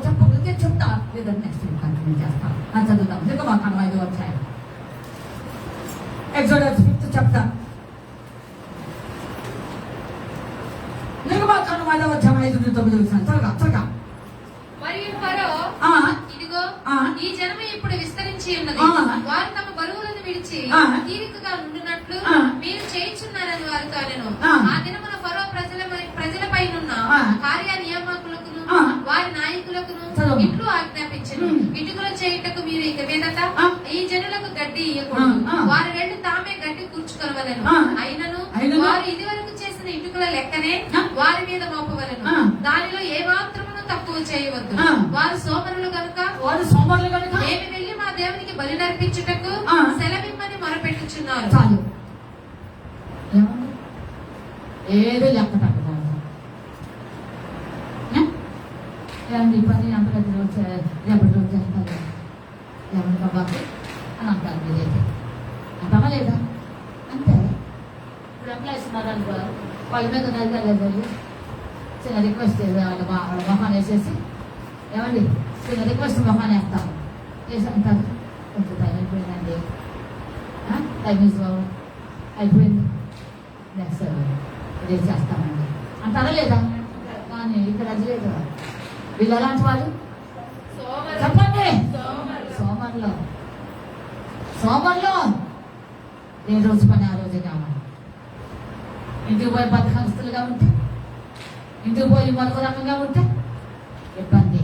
చెప్పకపోతే చెప్తా, లేదంటే నెక్స్ట్ వీక్ కంటిన్యూ చేస్తాను. అని చదువుతాం. నిర్గమాకాండం 5వ అధ్యాయం, ఎక్సోడస్ 5th చాప్టర్. నిర్గమాకాండం 5వ అధ్యాయం 5-9 త్వరగా త్వరగా. మరియు ఫరో, ఇదిగో ఈ జనము ఇప్పుడు విస్తరించి ఉన్నది, వారు తమ బరువులను విడిచి తీరికగా ఉండునట్లు మీరు చేయించున్నారని వారితో అనెను. ఆ దినమున ఫరో ప్రజలపైనున్న కార్య నియామకులకును వారి నాయకులకును ఇట్లు ఆజ్ఞాపించెను, ఇటుకలు చేయుటకు మీరు ఇక మీదట ఈ జనులకు గడ్డి ఇయ్యకూడదు, వారి రెండు తామే గడ్డి కూర్చుకొనవలెను. అయినను వారు ఇదివరకు చేసిన ఇటుకల లెక్కనే వారి మీద మోపవలెను, దానిలో ఏ మాత్రమును తక్కువ చేయవద్దు. వారు సోమరులు కనుక మేము వెళ్ళి మా దేవునికి బలి నర్పించుటకు సెలవిమ్మని మొరపెట్టుచున్నారు. చాలు, ఏదో లెక్క తగ్గదు. ఏమండి ఈ పని అంత పెద్ద రోజు రేపటి రోజు చేస్తారు ఏమన్నా బాబు అని అంటారు మీరైతే అంటామా లేదా అంటే ఇప్పుడు ఎంప్లాయీస్ ఉన్నారనుకో వాళ్ళ మీద నడిగలేదు చిన్న రిక్వెస్ట్ వాళ్ళ మొహాన్ని వేసేసి ఏమండి చిన్న రిక్వెస్ట్ మొహాన్ని వేస్తాం వేసి అంటారు కొంచెం టైం అయిపోయిందండి టైం ఈజ్ అయిపోయింది నెక్స్ట్ ఇదే చేస్తామండి అంటారా లేదా కానీ ఇక్కడ అది లేదు వీళ్ళు ఎలాంటి వాళ్ళు చెప్పండి సోమర్లో ఏ రోజు పని ఆ రోజే కావాలి ఇంటికి పోయి బద్దకస్తులుగా ఉంటే ఇంటికి పోయి మరొక రకంగా ఉంటే ఇబ్బంది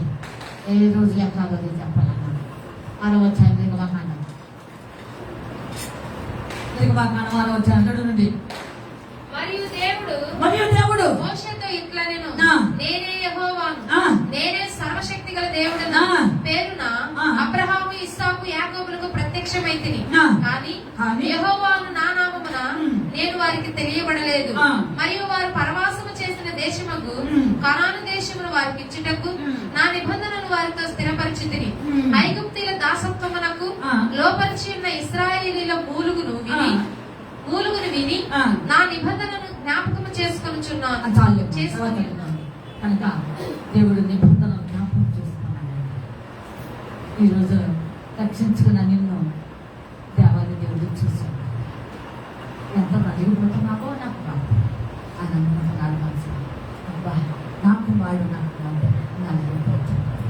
ఏ రోజు ఎక్కడో చెప్పాలన్నా ఆరో వచ్చాను నిర్వహణ వచ్చాను నుండి మరియు దేవుడు దేవుడు మోషేతో ఇట్లా నేను ఆ. నేనే యెహోవాను ఆ. నేనే సర్వశక్తి గల దేవుడను ఆ. పేరున ఆ. అబ్రహాము ఇస్సాకు యాకోబులకు ప్రత్యక్షమైతిని ఆ. కానీ కానీ యెహోవాను నా నామమున ఉమ్. నేను వారికి తెలియబడలేదు ఆ. మరియు వారు పరవాసము చేసిన దేశముకు ఉమ్. కనాను దేశమును వారికి ఇచ్చుటకు ఉమ్. నా నిబంధనను వారితో స్థిరపరిచితిని ఉమ్. ఐగుప్తీల దాసత్వమునకు ఆ. లోపరిచి ఉన్న ఇశ్రాయేలీల మూలుగును విని ఆ. నా నిబంధనను జ్ఞాపకము చేసుకొనుచున్నాను చాలు చేసుకొని కనుక దేవుడు నిబంధన జ్ఞాపకం చేసుకున్నాడు ఈరోజు రక్షించుకున్న నిన్ను దేవాన్ని దేవుడు చూశాడు ఎంత నలిగిపోతున్నావో నాకు రాదు అని అనుకుంటున్నాడు మనసు అబ్బా నాకు వాడు నాకు నలిగిపోతున్నాడు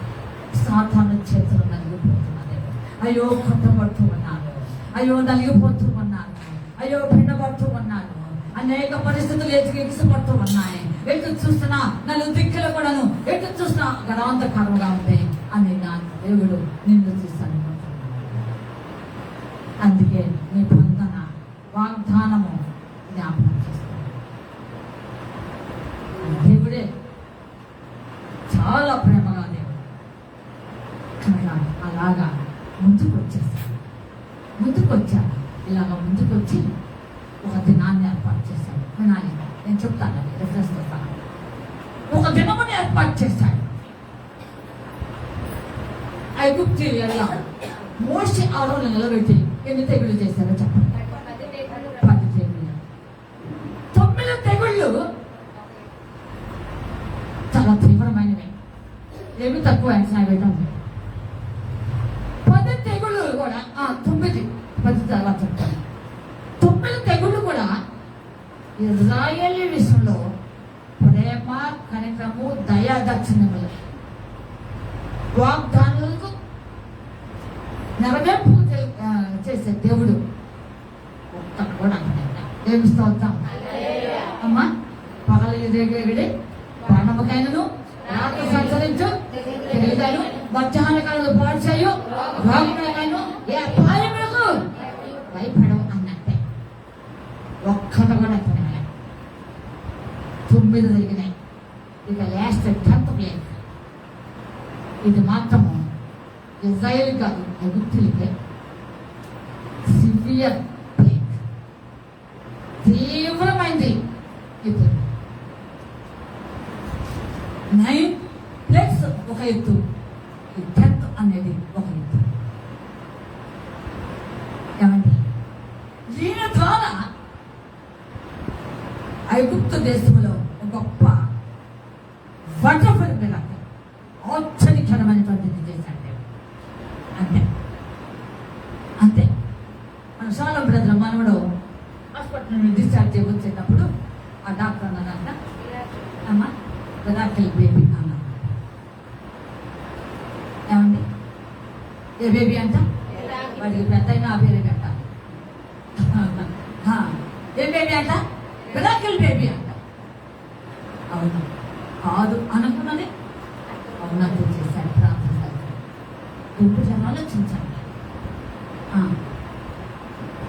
సాతాను చేతులు నలిగిపోతున్నది అయ్యో కొట్టబడుతూ ఉన్నాను అయ్యో నలిగిపోతూ ఉన్నాను అయ్యో భిన్నపడుతూ ఉన్నాను అనేక పరిస్థితులు ఎగిసిపడుతూ ఉన్నాయి ఎటు చూస్తున్నా నన్ను దిక్కులు కూడాను ఎటు చూసినా గణాంతకరంగా ఉంది అని నా దేవుడు నిన్ను చూస్తాను అందుకే నీ బంధన వాగ్దానము జ్ఞాపకం చేస్తాను దేవుడే చాలా ప్రేమగా దేవుడు కనుక అలాగా ముందుకు వచ్చాడు ఇలాగ ముందుకు వచ్చి ఒక దినాన్ని ఏర్పాటు చేశాడు వినాలి నేను చెప్తాను రిఫరెన్స్ చెప్తాను ఒక దినముని ఏర్పాటు చేశాడు ఐగుప్తు మోషే ఆరోలు నిలబెట్టి ఎన్ని తెగుళ్ళు చేశారో చెప్పండి 10 తెగుళ్ళు 9 తెగుళ్ళు చాలా తీవ్రమైనవి ఏమి తక్కువ అంచనా వేయడం 10 తెగుళ్ళు కూడా 9 10 తర్వాత చెప్తాను 9 తెగుళ్ళు కూడా ఇజ్రాయేలీ విషయంలో ప్రేమ కనికరము దయా దక్షిణములు వాగ్దానాలకు నెరవేర్పు చేసే దేవుడు ఒక్కడు కూడా ఏమి స్తోత్రం అమ్మా పగలు ఎదిగడి ప్రాణముకైనను రాత్రి సంచరించు తెలియదాను మధ్యాహ్నకాలను పాడు చేయు రోగములకైనా ఏ అపాయములకు భయపడవు అన్నట్టే ఒక్కటి కూడా తినగల 9 జరిగినాయి ఇక లాస్ట్ 10th ప్లేస్ ఇది మాత్రము ఇజ్రాయేల్ కాదు ఐగుప్తులకే సివియర్ ప్లేగ్ తీవ్రమైంది ఇప్పుడు 9 ప్లేస్ ఒక ఎత్తు 10th అనేది ఒక ఎత్తు ఏమండి దీని ద్వారా ఐగుప్తు దేశంలో ఒక గొప్ప వండర్ఫుల్ మిరాకిల్ ఆశ్చర్యకరమైనటువంటిది చేశాడు అంతే అంతే మన సోలం బ్రదర్ మనవడు హాస్పిటల్ నుండి డిశ్చార్జ్ చేయవచ్చేటప్పుడు ఆ డాక్టర్ అన్నారంట అమ్మ మిరాకిల్ బేబీ అన్న ఏమండి ఏ బేబీ అంట వాడికి పెద్ద అయినా ఆ పేరే పెట్టాలి ఏ బేబీ అంట మిరాకిల్ బేబీ అంట అవును కాదు అనుకున్నది అవునట్టు చేశాడు ప్రార్థన ఇప్పుడు ఆలోచించండి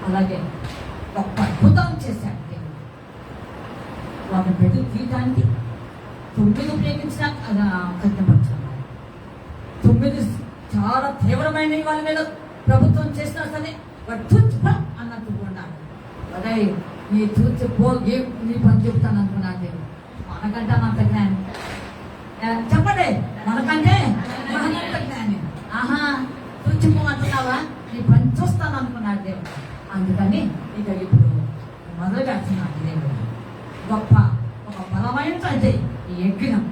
అలాగే గొప్ప అద్భుతం చేశాడు దేవుడు వాడిని పెట్టి తీయడానికి 9 ఉపయోగించిన కష్టపడుతున్నారు 9 చాలా తీవ్రమైన వాళ్ళ మీద ప్రభుత్వం చేసినా సరే వాడు తూచిపో అన్నట్టు ఉన్నాడు అదే నీ తూచిపో నీ పని చెప్తాను అనుకున్నాడు దేవుడు మనకంటే అంత జ్ఞానం చెప్పండి మనకంటే అనుకున్నాడు దేవుడు. అందుకని ఇక ఇప్పుడు మొదలు పెడుతున్నాడు దేవుడు. గొప్ప ఒక బలమైనటువంటి ఈ యజ్ఞం,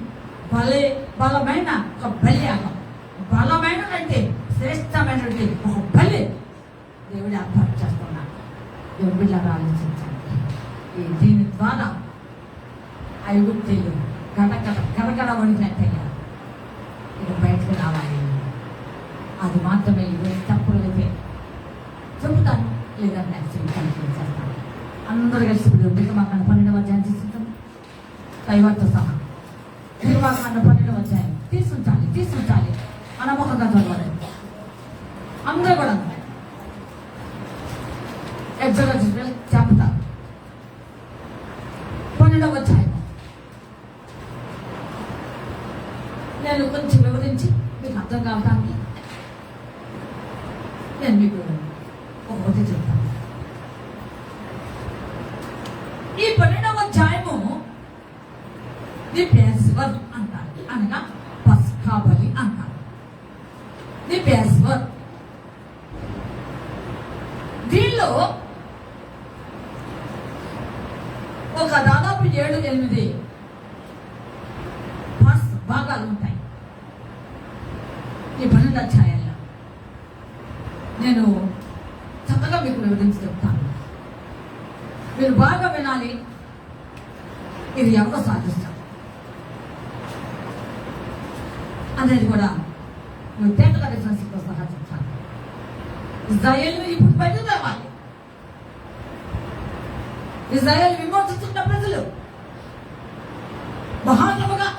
బలమైన ఒక బలియాగం, బలమైనటువంటి శ్రేష్టమైనటువంటి ఒక బలి దేవుడు ఏర్పాటు చేస్తున్నాడు. దేవుడు బిడ్డలు ఆలోచించండి. దీని ద్వారా ఐగుప్తీయులు గడగడ వణికినట్టయ్యా ఇక బయటకు రావాలి. అది మాత్రమే ఇవి తప్పులైతే చెబుతాను, లేదంటే కంటిన్యూ చేస్తాను. అందరూ కలిసి ఇప్పుడు నిర్గమాకాండ 12వ అధ్యాయం తీసుకుంటాం. దైవత్వ సహా నిర్గమాకాండ 12వ అధ్యాయం తీసుకుంటాలి అనమొకంగా చదవాలి. అందరూ కూడా ఎగ్జాక్ట్ చెప్తారు. 12వ అధ్యాయం నేను కొంచెం వివరించి మీకు అర్థం కావడానికి నేను మీకు ఒకటి చెప్తాను. ఈ 12వ అధ్యాయము ది పేస్వర్ అంటారు, అనగా పస్కా బలి అంటారు. ది పేస్వర్ దీనిలో ఒక దాదాపు 7-8 భాగాలు ఉంటాయి. ఈ 12 అధ్యాయాల్లో నేను చక్కగా మీకు వివరించి చెప్తాను. మీరు బాగా వినాలి. ఇది ఎవరో సాధిస్తారు అనేది కూడా నువ్వు తేటగా రిఫరెన్స్తో సహా చెప్తాను. ఇజ్రాయేల్ ఇప్పుడు బయటకు రావాలి. ఇజ్రాయేల్ విమోచిస్తున్న ప్రజలు మహాత్మగా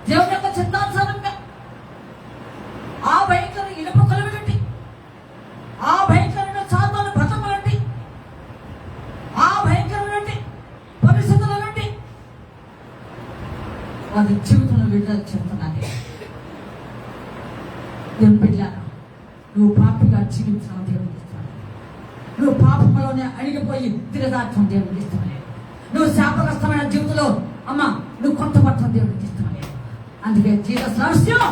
దేవుని యొక్క చిత్తానుసారంగా ఆ భయంకర ఇనుప కొలువు నుండి, ఆ భయంకరమైన చాతాను భతముల నుండి, ఆ భయంకరమైన పరిస్థితుల నుండి వారి జీవితంలో విడుదల చెందుతున్నది. దేవుని బిడ్డలారా, నువ్వు పాపిగా జీవించడం దేవుడికి ఇష్టం. నువ్వు పాపంలోనే అణిగిపోయి తిరగార్చడం దేవుడికి ఇష్టం లేదు. నువ్వు శాపగ్రస్తమైన జీవితంలో నువ్వు కొత్త పట్టడం దేవుడికి ఇష్టం లేదు. అందుకే జీసస్ రహస్యం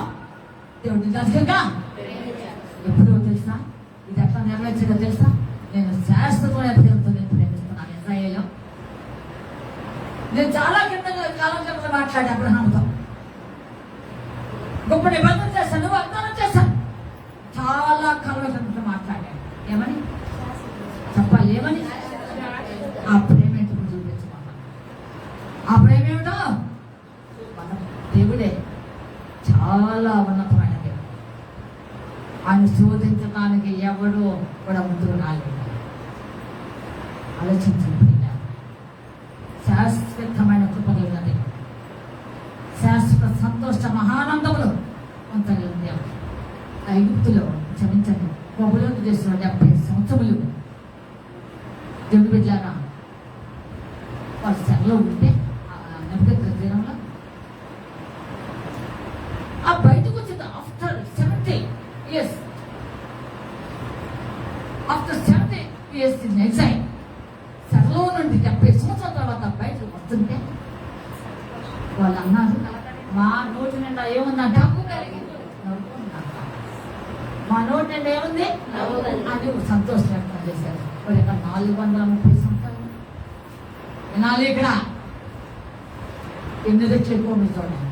దేవుడికి అధికంగా ఎప్పుడో తెలుసా, ఇది ఎట్లా నెరవేర్చదో తెలుసా? నేను శాశ్వతమైన ప్రేమతో నేను ప్రేమిస్తున్నాను. ఇజ్రాయేలు నేను చాలా కాలం కింద మాట్లాడే అబ్రహాముతో గొప్ప నిబంధన చేశాను, వాగ్దానం చేశాను. చాలా కాలం కింద మాట్లాడాను. ఏమని చెప్పాలి? ఏమని? ఆ ప్రేమ ఏంటో చూపించుకోవాలి. ఆ ప్రేమ ఏమిటో మన దేవుడే చాలా ఉన్నతమైన దేవుడు. ఆయన శోధించడానికి ఎవడు కూడా ముందుకు రాలేదు. ఆలోచించండి. శాశ్వతమైన కృపగలిగినది, శాశ్వత సంతోష మహానందములు పొందగలిగిన దేవుడు. ఐగుప్తులో క్షమించండి బబులోను చేసిన 70 సంవత్సరములు దేవుడి బిడ్డలారా వాళ్ళు సెలవులో ఉంటే దినంలో ఆ బయటకు వచ్చింది. ఆఫ్టర్ 70 years ఇన్ ఎగ్జైల్ సెలవు నుండి 70 సంవత్సరాల తర్వాత బయటకు వస్తుంటే వాళ్ళు అన్నారు, మా నోటి నిండా ఏముందంట? మా నోటి నిండా ఏముంది అని సంతోషం వ్యక్తం చేశారు. మరి ఇక్కడ 430 సంవత్సరాలు వినాలి. ఇక్కడ ఎన్ని రెట్లు ఎక్కువ మీరు చూడండి.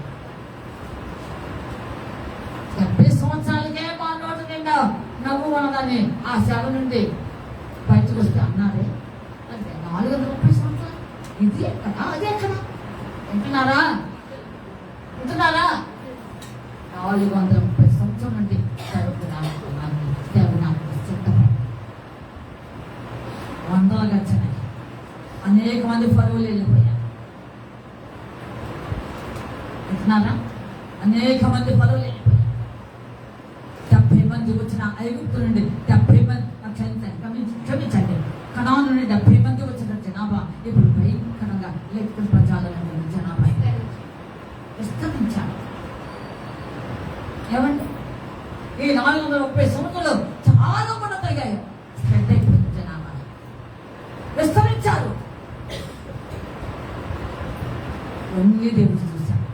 70 సంవత్సరాలకే మా నోటి నిండా నవ్వు ఉన్నదని ఆ సెల నుండి బయటకు వస్తే అన్నారే. అంటే 430 సంవత్సరాలు ఇది ఎక్కడ, అది ఎక్కడ? వింటున్నారా? 430 సంవత్సరం నుండి దేవుడు నాకు సిద్ధపడి వందలు గడిచినాయి. అనేక మంది పరువులు వెళ్ళిపోయారు. వింటున్నారా? అనేక మంది పరువులు వెళ్ళిపోయారు. 70 మంది వచ్చిన ఐగుప్తు నుండి 70 మంది క్షమించండి కనాను నుండి 70 మంది వచ్చిన జనాభా ఇప్పుడు భయంకరంగా లెక్క ప్రజాల జనాభా విస్తరించారు. ఏమండి? ఈ 430 సంవత్సరాలు చాలా కూడా తగ్గాయి. స్ప్రెడ్ అయిపోయింది జనాభా, విస్తరించారు. ఓన్లీ దేవుడు చూశారు.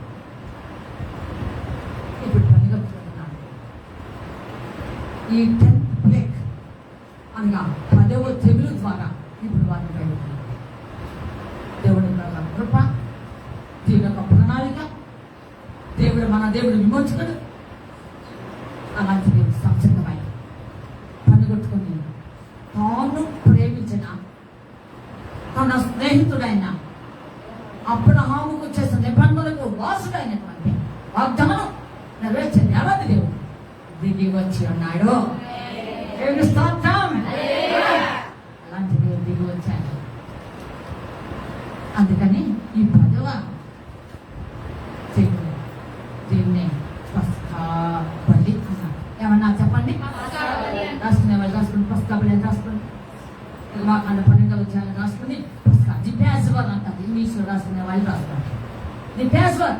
ఇప్పుడు పనిగొట్టుకుంటున్నాను. ఈ 10th ప్లేగ్ దేవుని యొక్క ప్రణాళిక, దేవుడు మన దేవుడు విమోచకుడు. అలాంటి దేవుడు సంసిద్ధమైన పనిగొట్టుకుని తాను ప్రేమించిన తన స్నేహితుడైన అబ్రహాముకు చేసిన నిబంధనలకు వాసుడైనటువంటి వాగ్దానం నెరవేర్చే దేవత దేవుడు దిగి వచ్చి ఉన్నాడు. దేవుని స్తోత్రం. అలాంటి దేవుడు దిగి వచ్చాడు. అందుకని ఈ 10వ దీన్ని పస్కా బలి అన్నారు. ఏమన్నా చెప్పండి, రాసుకునే వాళ్ళు రాసుకుని పస్కా బలి అని రాసుకోండి. మాకండ 12వ అధ్యాయం రాసుకుని పస్కా ది ప్యాస్వర్ అంటారు. ఇంగ్లీష్లో రాసుకునే వాళ్ళు రాసుకోండి. ది ప్యాస్వర్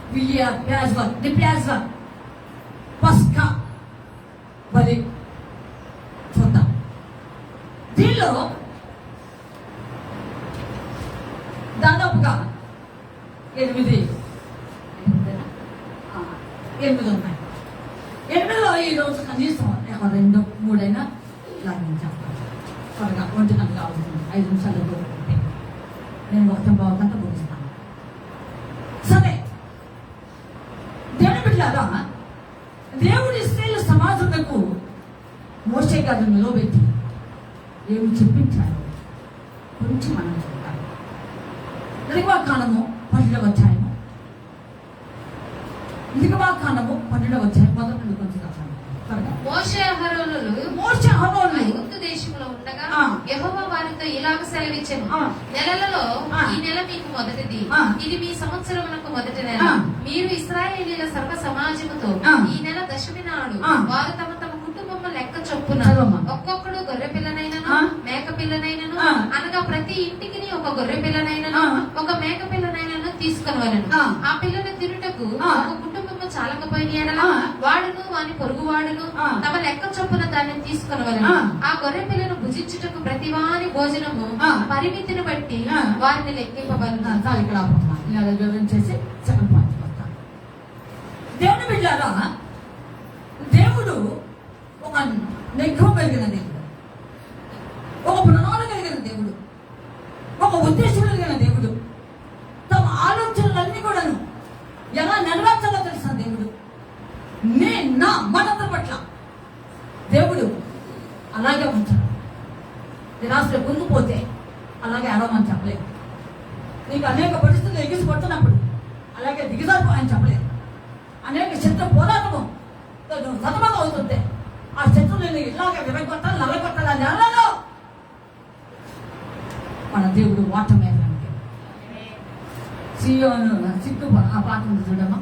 PASSOVER ప్యాస్వర్ ది ప్యాస్వర్ పస్కా బలి చూద్దాం. దీనిలో దాదాపుగా 8 ఉన్నాయి. 8లో ఈరోజు కనీసం 2, 3 అయినా లాగించేస్తాను. త్వరగా 1 గంటగా అవుతుంది. 5 నిమిషాలు దొరుకుతుంది. నేను 1:15 ముగిస్తాను. సరే, దేవుని బిడ్డలారా, దేవుడు ఇశ్రాయేలు సమాజంకు మోషే గారిని నిలబెట్టి ఏమి చెప్పించాడు గురించి మనం చూద్దాం. నిర్గమాకాండము 12వ అధ్యాయము, నిర్గమాకాండము 12వ అధ్యాయం మొదటి నుండి కొంచెం చదవండి. మోషే అహరోనులు ఐగుప్తు దేశంలో ఉండగా యెహోవా వారితో ఇలాగ సెలవిచ్చెను, నెలలలో ఈ నెల మీకు మొదటిది, ఇది మీ సంవత్సరమునకు మొదటి నెల. మీరు ఇశ్రాయేలీయుల సర్వ సమాజముతో ఈ నెల దశమి నాడు వారు తమ తమ కుటుంబము లెక్క చొప్పున ఒక్కొక్కడు గొర్రె పిల్లనైనను మేక పిల్లనైనను, అనగా ప్రతి ఇంటికి ఒక గొర్రె పిల్లనైనను ఒక మేక పిల్లనైనను తీసుకొనవలెను. ఆ పిల్లను తిరుటకు ఒక కుటుంబము చాలకపోయిన ఎడల వాడును వాని పొరుగు వాడును తమ లెక్క చొప్పున దాన్ని తీసుకొనవలెను. ఆ గొర్రె పిల్లను భుజించుటకు ప్రతి వాని భోజనము పరిమితిని బట్టి వారిని లెక్కింపవలెను. ఇక్కడ వివరించేసి దేవుని బిడ్డలారా, దేవుడు ఒక నెగ్గు కలిగిన దేవుడు, ఒక ప్రణాళిక కలిగిన దేవుడు, ఒక ఉద్దేశం కలిగిన దేవుడు. తమ ఆలోచనలన్నీ కూడాను ఎలా నెరవేర్చాలో తెలిసిన దేవుడు. మనందరి పట్ల దేవుడు అలాగే ఉంచాడు. నిరాశలో కుంగిపోతే అలాగే అడవమని చెప్పలేదు. నీకు అనేక పరిస్థితులు ఎగిసి కొడుతున్నప్పుడు అలాగే దిగజారిపోయని చెప్పలేదు. అనేక శత్రు పోరాటము సతమతం అవుతుంటే ఆ శత్రువుని ఇలాగే విరగొట్టాలి, నల్లగొట్టాలి అని అన్నాను. మన దేవుడు ఓటమే సియోను సిగ్గు ఆ పాట ఉంది చూడమ్మా.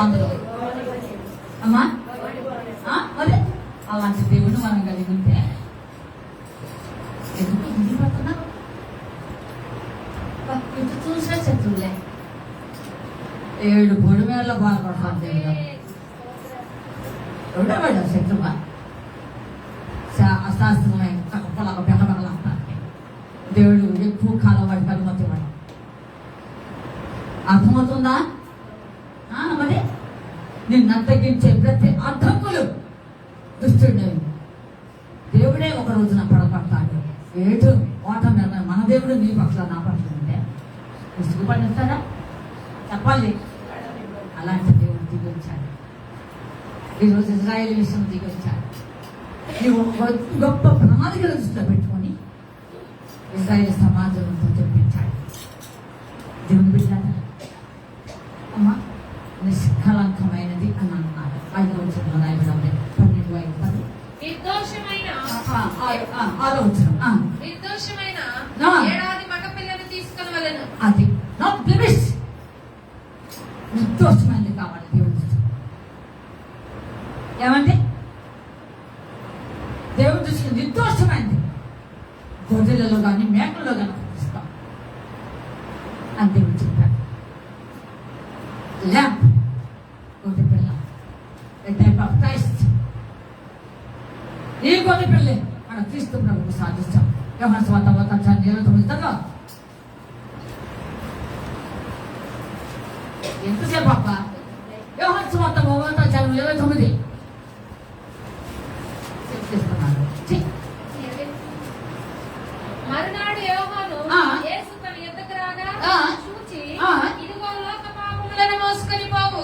అందులో అమ్మా మరి అలాంటి దేవుడు మనం కలిగి ఉంటే ఎందుకు ఇంటి పడుతున్నా ఇటు చూసే శత్రువులే 7 పొడిమేళ్ళ బాధపడతాను దేవుడు. ఎవడవాడు శత్రువా అశాస్త్రమైన కప్పలాగా బెల్లబెల్లలాడతాను. దేవుడు ఎక్కువ కాలం వాడికి అనుమతి ఇవ్వడం. అర్థమవుతుందా? మరి నిన్ను అడ్డగించే ప్రతి అడ్డంకులు దుష్టుడు దేవుడే ఒక రోజున పడపడతాడు. ఏటు ఓటమి మన దేవుడు నీ పట్ల నా పట్ల ఉంటే విసుగుపడిస్తాడా? చెప్పాలి. అలాంటి దేవుడు దిగి వచ్చాడు. ఈరోజు ఇజ్రాయేల్ విషయం దిగి వచ్చాడు. నీవు గొప్ప ప్రణాళిక దృష్టిలో పెట్టుకొని ఇజ్రాయేల్ సమాజంతో తెప్పించాడు. దేవుని బిడ్డ అమ్మా నిష్కలంకమైనది అని అన్నారు. 5వ వచనంలో రాయబడి 12:5 నిర్దోషమైన 6వ వచనం నిర్దోషమైన ఏడాది మగ పిల్లను తీసుకొనవలెను. అది నాట్ బ్లెమిష్. నిర్దోషమైనది కావాలి దేవుడి దృష్టి. ఏమంటే దేవుడి దృష్టి నిర్దోషమైనది. గొర్రెలలో కానీ మేకలలో కానీ ఇస్తాం అని దేవుడు చెప్పాడు. ల్యాంప్ గొర్రె పిల్ల, టైప్ ఆఫ్ క్రైస్ట్. ఈ గొర్రె పిల్లే మన క్రీస్తు ప్రభువు సాధిస్తాం. యోహాను సువార్త 19:29 ఎంతసేపు అబ్బా? యోహాను సువార్త 19:29 చెప్తున్నాను. మరునాడు యోహాను యేసు తన యొద్దకు రాగా చూచి, ఇదిగో లోక పాపములను మోసుకొని పోవు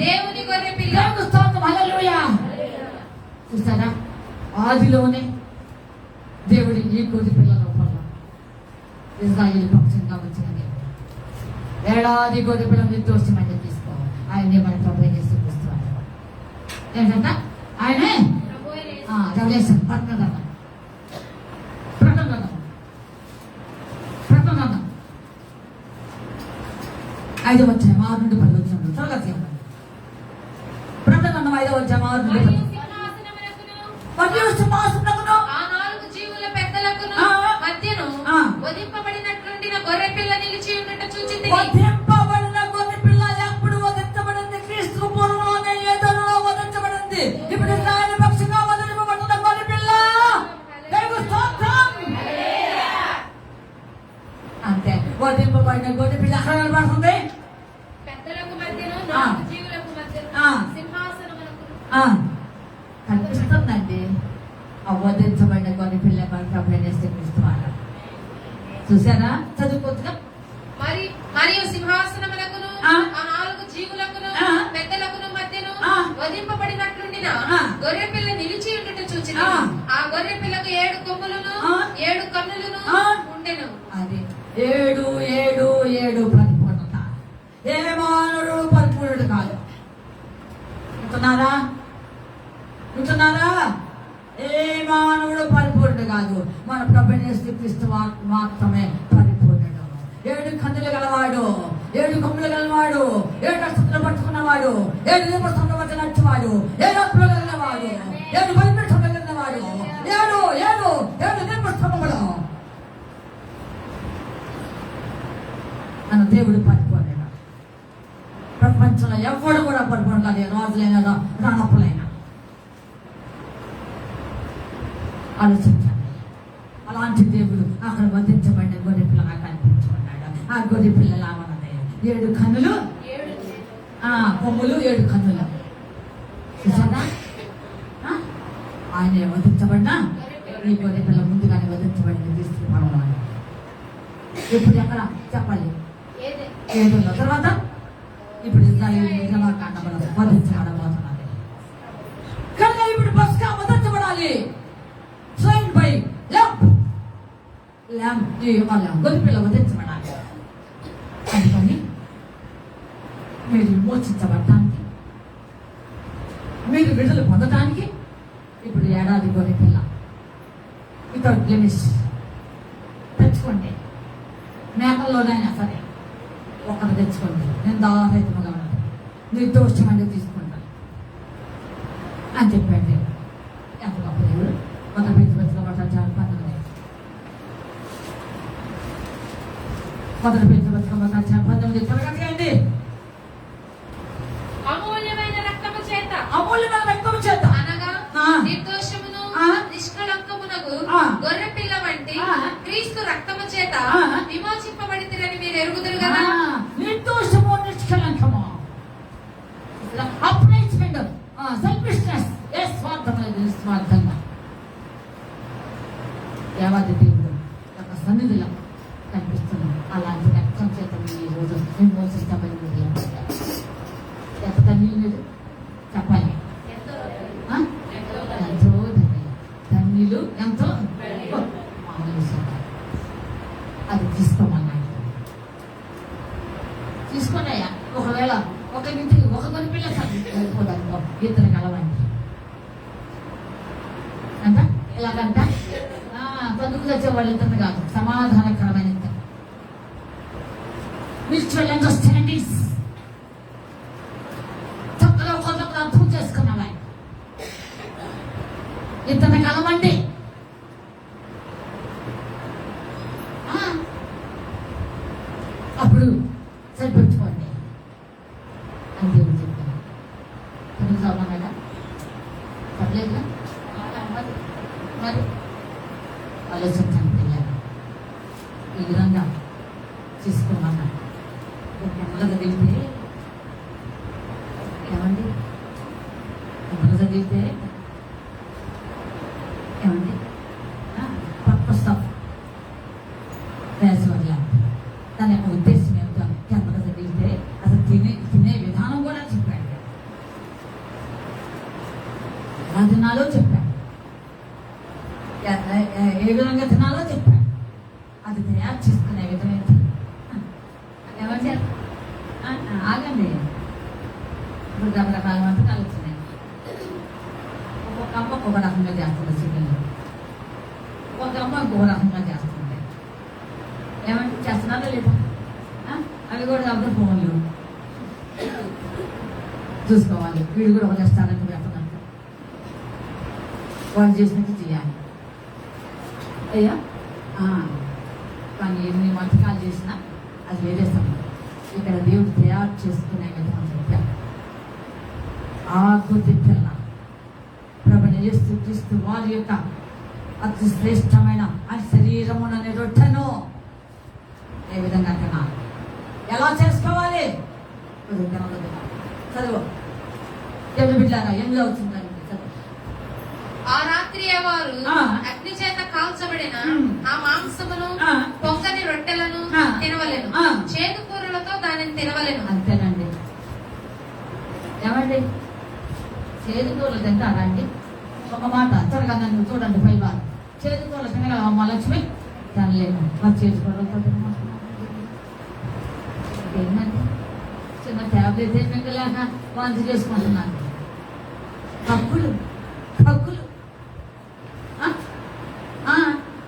దేవుని గొర్రె పిల్ల. హల్లెలూయా. చూస్తారా? ఆదిలోనే దేవుడి ఈ గొర్రె పిల్ల రూపంలో ఇజ్రాయేల్ పక్షంగా వచ్చినది. ఏడాది గొర్రె పిల్ల నిర్దోషమని తీసుకోవాలి. ఆయనే మన ప్రభు యేసు క్రీస్తు ఏంటంట? ఆయనే రెవల్యూషన్ ప్రకటన 5వ అధ్యాయం 6 నుండి 10 వచనాలు త్వరగా చేయండి. ప్రకటన 5వ అధ్యాయం 6 నుండి 10. మరియు సింహాసనమునకును ఆ 4 జీవుల పెద్దలకును మధ్యను వధింపబడినట్లుండిన గొర్రె పిల్ల నిలిచి ఉన్నట్టు చూచింది. వధింపబడిన గొర్రె పిల్ల ఎప్పుడు వధించబడింది? క్రీస్తు పూర్వంలోనే ఏదోలో వధించబడింది. ఇప్పుడు ఇశ్రాయేలు పక్షంగా వధింపబడిన గొర్రె పిల్ల. అంతే. వధింపబడిన గొర్రె పిల్ల అక్కడ నిలబడుతుంది. పెద్దలకు మధ్యను 4 జీవులకు మధ్యను సింహాసనమునకు కనిపిస్తుందండి. వధించబడిన గొర్రె పిల్ల క్రీస్తు. చూసారా? చదువుకోవచ్చుగా. మరియు సింహాసనములకును ఆ 4 జీవులకును పెద్దలకును మధ్యను వధింపబడినట్లుండిన గొర్రె పిల్ల నిలిచి ఉండుట చూచినా ఆ గొర్రె పిల్లకు 7 కొమ్ములను 7 కన్నులను ఉండెను. అది 7 పరిపూర్ణత. ఏ మానవుడు పరిపూర్ణుడు కాదు. వింటున్నారా? ఏ మానవుడు పరిపూర్ణుడు కాదు. మన ప్రభువైన యేసు క్రీస్తు మాత్రమే పరిపూర్ణుడు. 7 కన్నులు గలవాడు, 7 కొమ్ములు గలవాడు, 7 నక్షత్రాలు పట్టుకున్నవాడు, 7 దీపస్తంభం వద్ద నడిచేవాడు, 7 ఆత్మలు కలిగినవాడు, 7 బలిపీఠం కలిగినవాడు, 7 దీపస్తంభములు. మన దేవుడు పరిపూర్ణుడు. ప్రపంచంలో ఎవడు కూడా పరిపూర్ణ కాదు. రాజులైనా రాణపులైనా ఆలోచించాలి. అలాంటి దేవుడు అక్కడ వధించబడిన గొర్రె పిల్లగా కనిపించబడ్డాడు. ఆ గొర్రె పిల్లలా ఉన్నది. 7 కన్నులు, కొమ్ములు, 7 కన్నులు. చూసారా? ఆయన వధించబడినా ఈ గొర్రె పిల్ల ముందుగానే వధించబడింది తీసుకుపడవాలి. ఇప్పుడు ఎక్కడ చెప్పాలి? ఏడున్న తర్వాత ఇప్పుడు వధించబడబోతున్నది. కనుక ఇప్పుడు బస్గా వధించబడాలి. స్వయం పై గొర్రె పిల్ల వధించబడాలి. అందుకని మీరు విమోచించబడటానికి, మీరు విడుదల పొందటానికి ఇప్పుడు ఏడాది గొర్రె పిల్ల వితౌట్ బ్లెమిష్ తెచ్చుకోండి. మేకల్లోనైనా సరే ఒకరు తెచ్చుకోండి. నేను దాహరహితముగా ఉన్నది, నిర్దోషమైన తీసుకుంటాను అని చెప్పండి. ఎంత గొప్ప దేవుడు. ఒక పెద్ద బతుకమ్మ 19 త్వరగా చేయండి. ఒకవేళ ఒక ఇంటికి ఒక కొన్ని పిల్ల సరిపోదనుకో, ఇద్దరు కలవండి అంట. ఎలాగంట పొందుకు వచ్చే వాళ్ళు ఇద్దరు కాదు, సమాధానకరమైన ఇద్దరు, మ్యూచువల్ అండర్స్టాండింగ్స్, చక్కగా ఒకరికొకరు అర్థం చేసుకున్నాం. ఇద్దరిని కలవండి. అప్పుడు సరిపెట్టుకోండి అని దేవుడు చెప్పాను. తెలుగుతామన్నాడా? పర్లేదుగా మరి ఆలోచించాను పిల్లలు ఈ విధంగా తీసుకోమన్నాడు. నెమ్మదిగా చదివితే ఏమండి, నెమ్మదిగా చదివితే ఏమండి పర్పస్ ఆఫ్ రాజవర్ల దాని యొక్క ఉద్దేశం ఏమిటో నెమ్మదిగా చదివితే అసలు తినే విధానం కూడా చెప్పాడు, ఎలా తినాలో చెప్పాడు, ఏ విధంగా తినాలో చెప్పాడు, అది తయారు చేసుకునే విధం ఏంటి. ఏమంటే ఆగండి, ఇప్పుడు రకరకాల వంటకాలు వచ్చినాయి. ఒక్కొక్క అమ్మ ఒక్కొక్క రకంగా చేస్తుంది చికెన్, ఒక అమ్మ ఇంకొక రకంగా చేస్తుంది. ఏమంటే చేస్తున్నారా లేదా? అవి కూడా కాబట్టి ఫోన్లు చూసుకోవాలి. వీడు కూడా ఒక రెస్టారెంట్ పెట్టదంట, వాళ్ళు చేసినట్టు చేయాలి. అయ్యా కానీ ఎన్ని వంటకాలు చేసినా అది వేరే సమయం. ఇక్కడ దేవుడు తయారు చేసుకునే విధానం చెప్పారు. ఆ కొద్ది పిల్ల ప్రభుని యేసుక్రీస్తు వారి యొక్క అతి శ్రేష్టమైన ఆ శరీరమునని రొట్టెను ఏ విధంగా తినాలి, ఎలా చేసుకోవాలి చదువు. దేవుడు బిడ్డారా ఏం అవుతుందని ఆ రాత్రి వారు అగ్ని చేత కాల్చబడిన ఆ మాంసమును పొంగని రొట్టెలను తినవలెను, చేదు కూరలతో దానిని తినవలెను. అంతేనండి. ఏమండి చేదు కూరలు తింటారా అండి? ఒక మాట త్వరగా నన్ను చూడండి. పైగా చేదు కూరలు తినగలమా లక్ష్మి? తినలేము. మరి చేదు కూరలతో ఏంటంటే చిన్న ట్యాబ్లెట్ ఏమిలేక వాంతి చేసుకుంటున్నాను. కక్కులు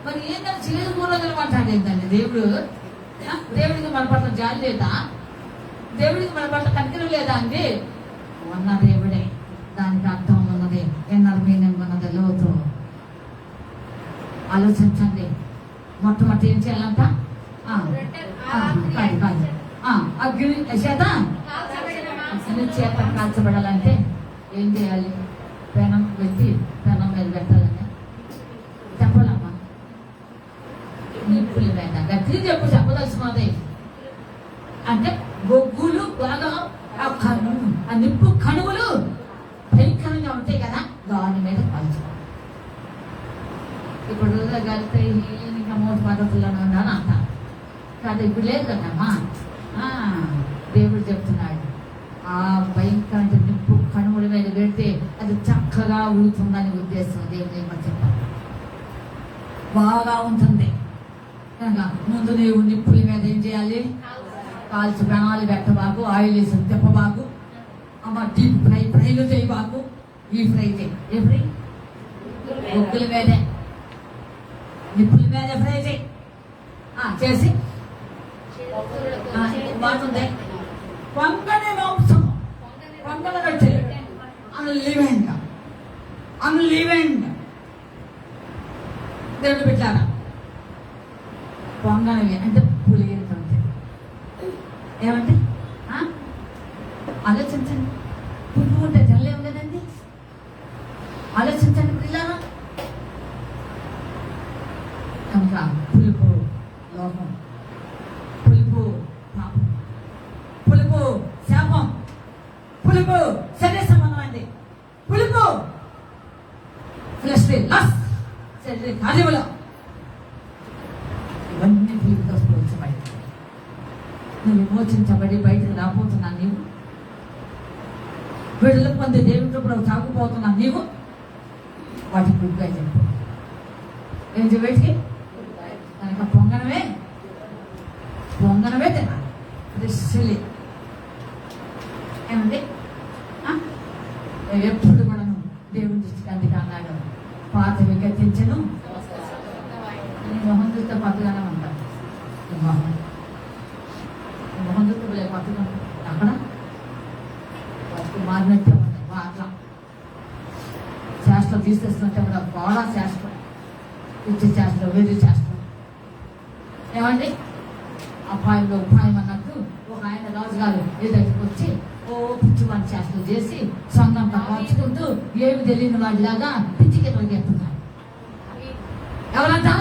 మరి ఏంటంటే చేదు కూరలు మాట్లాడేందండి దేవుడు? దేవుడికి మన పట్ల జాలి లేదా? దేవుడికి మన పట్ల కనికరం లేదా అండి? ఉన్న దేవుడే, దానికి అర్థం ఉన్నది, ఎన్నర్ మీనింగ్ ఉన్నది, లోతు. ఆలోచించండి. మొట్టమొదటి ఏం చేయాలంట? అగ్ని చేత కాల్చబడాలంటే ఏం చేయాలి? పెనం పెట్టి పెనం మీద పెట్టాలని చెప్పాలమ్మా. నిప్పుల మీద గట్టి చెప్పు, చెప్పదలుచుకున్నది అంటే బొగ్గులు బాగా ఆ నిప్పు కణువులు భయంకరంగా ఉంటాయి కదా, దాని మీద కాల్చుకోవాలి. ఇప్పుడు కలిపి ఇంకా 3 పద్ధతుల్లోనే ఉందని అంటారు కాదు, ఇప్పుడు లేదు కదమ్మా. దేవుడు చెప్తున్నాడు ఆ భయంకరమైన నిప్పు కణువుల మీద పెడితే అది చక్కగా ఉడుతుందని ఉద్దేశం. దేవుడు ఏమని చెప్పాలి? బాగా ఉంటుంది కనుక ముందు నీవు నిప్పుల మీద ఏం చేయాలి? కాల్చి పెనాలు పెట్టబాకు, ఆయిల్ వేసి తిప్పబాకు, అమ్మ డీప్ ఫ్రైలు చేయబాకు. ఈ ఫ్రై చేయి. ఏ ఫ్రై? బొగ్గుల మీదే, నిప్పుల మీదే ఫ్రై చేయి. చేసి బాగుంది పొంగని మాంసం, పొంగల రొట్టె అన్లీవెండ్ దేవుడు పెట్టారా? పొంగనవి అంటే పులిగిరితో ఉంటాయి. ఏమంటే ఆలోచించండి. పువ్వు ఉంటే తెల్లేము కదండి. ఆలోచించండి పిల్లలు. కనుక పులుపు లోపం, పులుపు పాపం, పులుపు శాపం, పులుపు శరీర సంబంధం అండి, పులుపు ఫ్లెష్ లస్ శరీర కార్యములు, ఇవన్నీ పులుపుతో వచ్చి బయట నువ్వు విమోచించబడి బయటకు రాబోతున్నా నీవు, విడుదల పొంది దేవుడితో ప్రభు తాగుపోతున్నా నీవు, వాటి పులుపుగా చెప్పు. ఏం చెప్పేసి కనుక పొంగనవే తినాలి. ఏమండి? ఎప్పుడు కూడా దేవుని దృష్టికి అందుకే అన్నాడు, పాత విగతించను మొహం చూస్తే పట్టుగానే ఉంటాం. మొహం చూస్తే పట్టుగా అక్కడ పట్టు మారినట్టే ఉంటాయి. అట్లా శాస్త్రం తీసేస్తున్నట్టే కూడా బాగా శాస్త్రం ఇచ్చే శాస్త్రం వేరే శాస్త్రం. ఏమండి? అపాయంలో ఉపాయం అన్నట్టు ఒక ఆయన రాజుగారు ఎదుటికి వచ్చి ఓ పిచ్చివాడి శాస్త్రం చేసి సొంతంగా మార్చుకుంటూ ఏమి తెలియని వాడిలాగా పిచ్చికి తొలగేస్తున్నారు. ఎవరంతా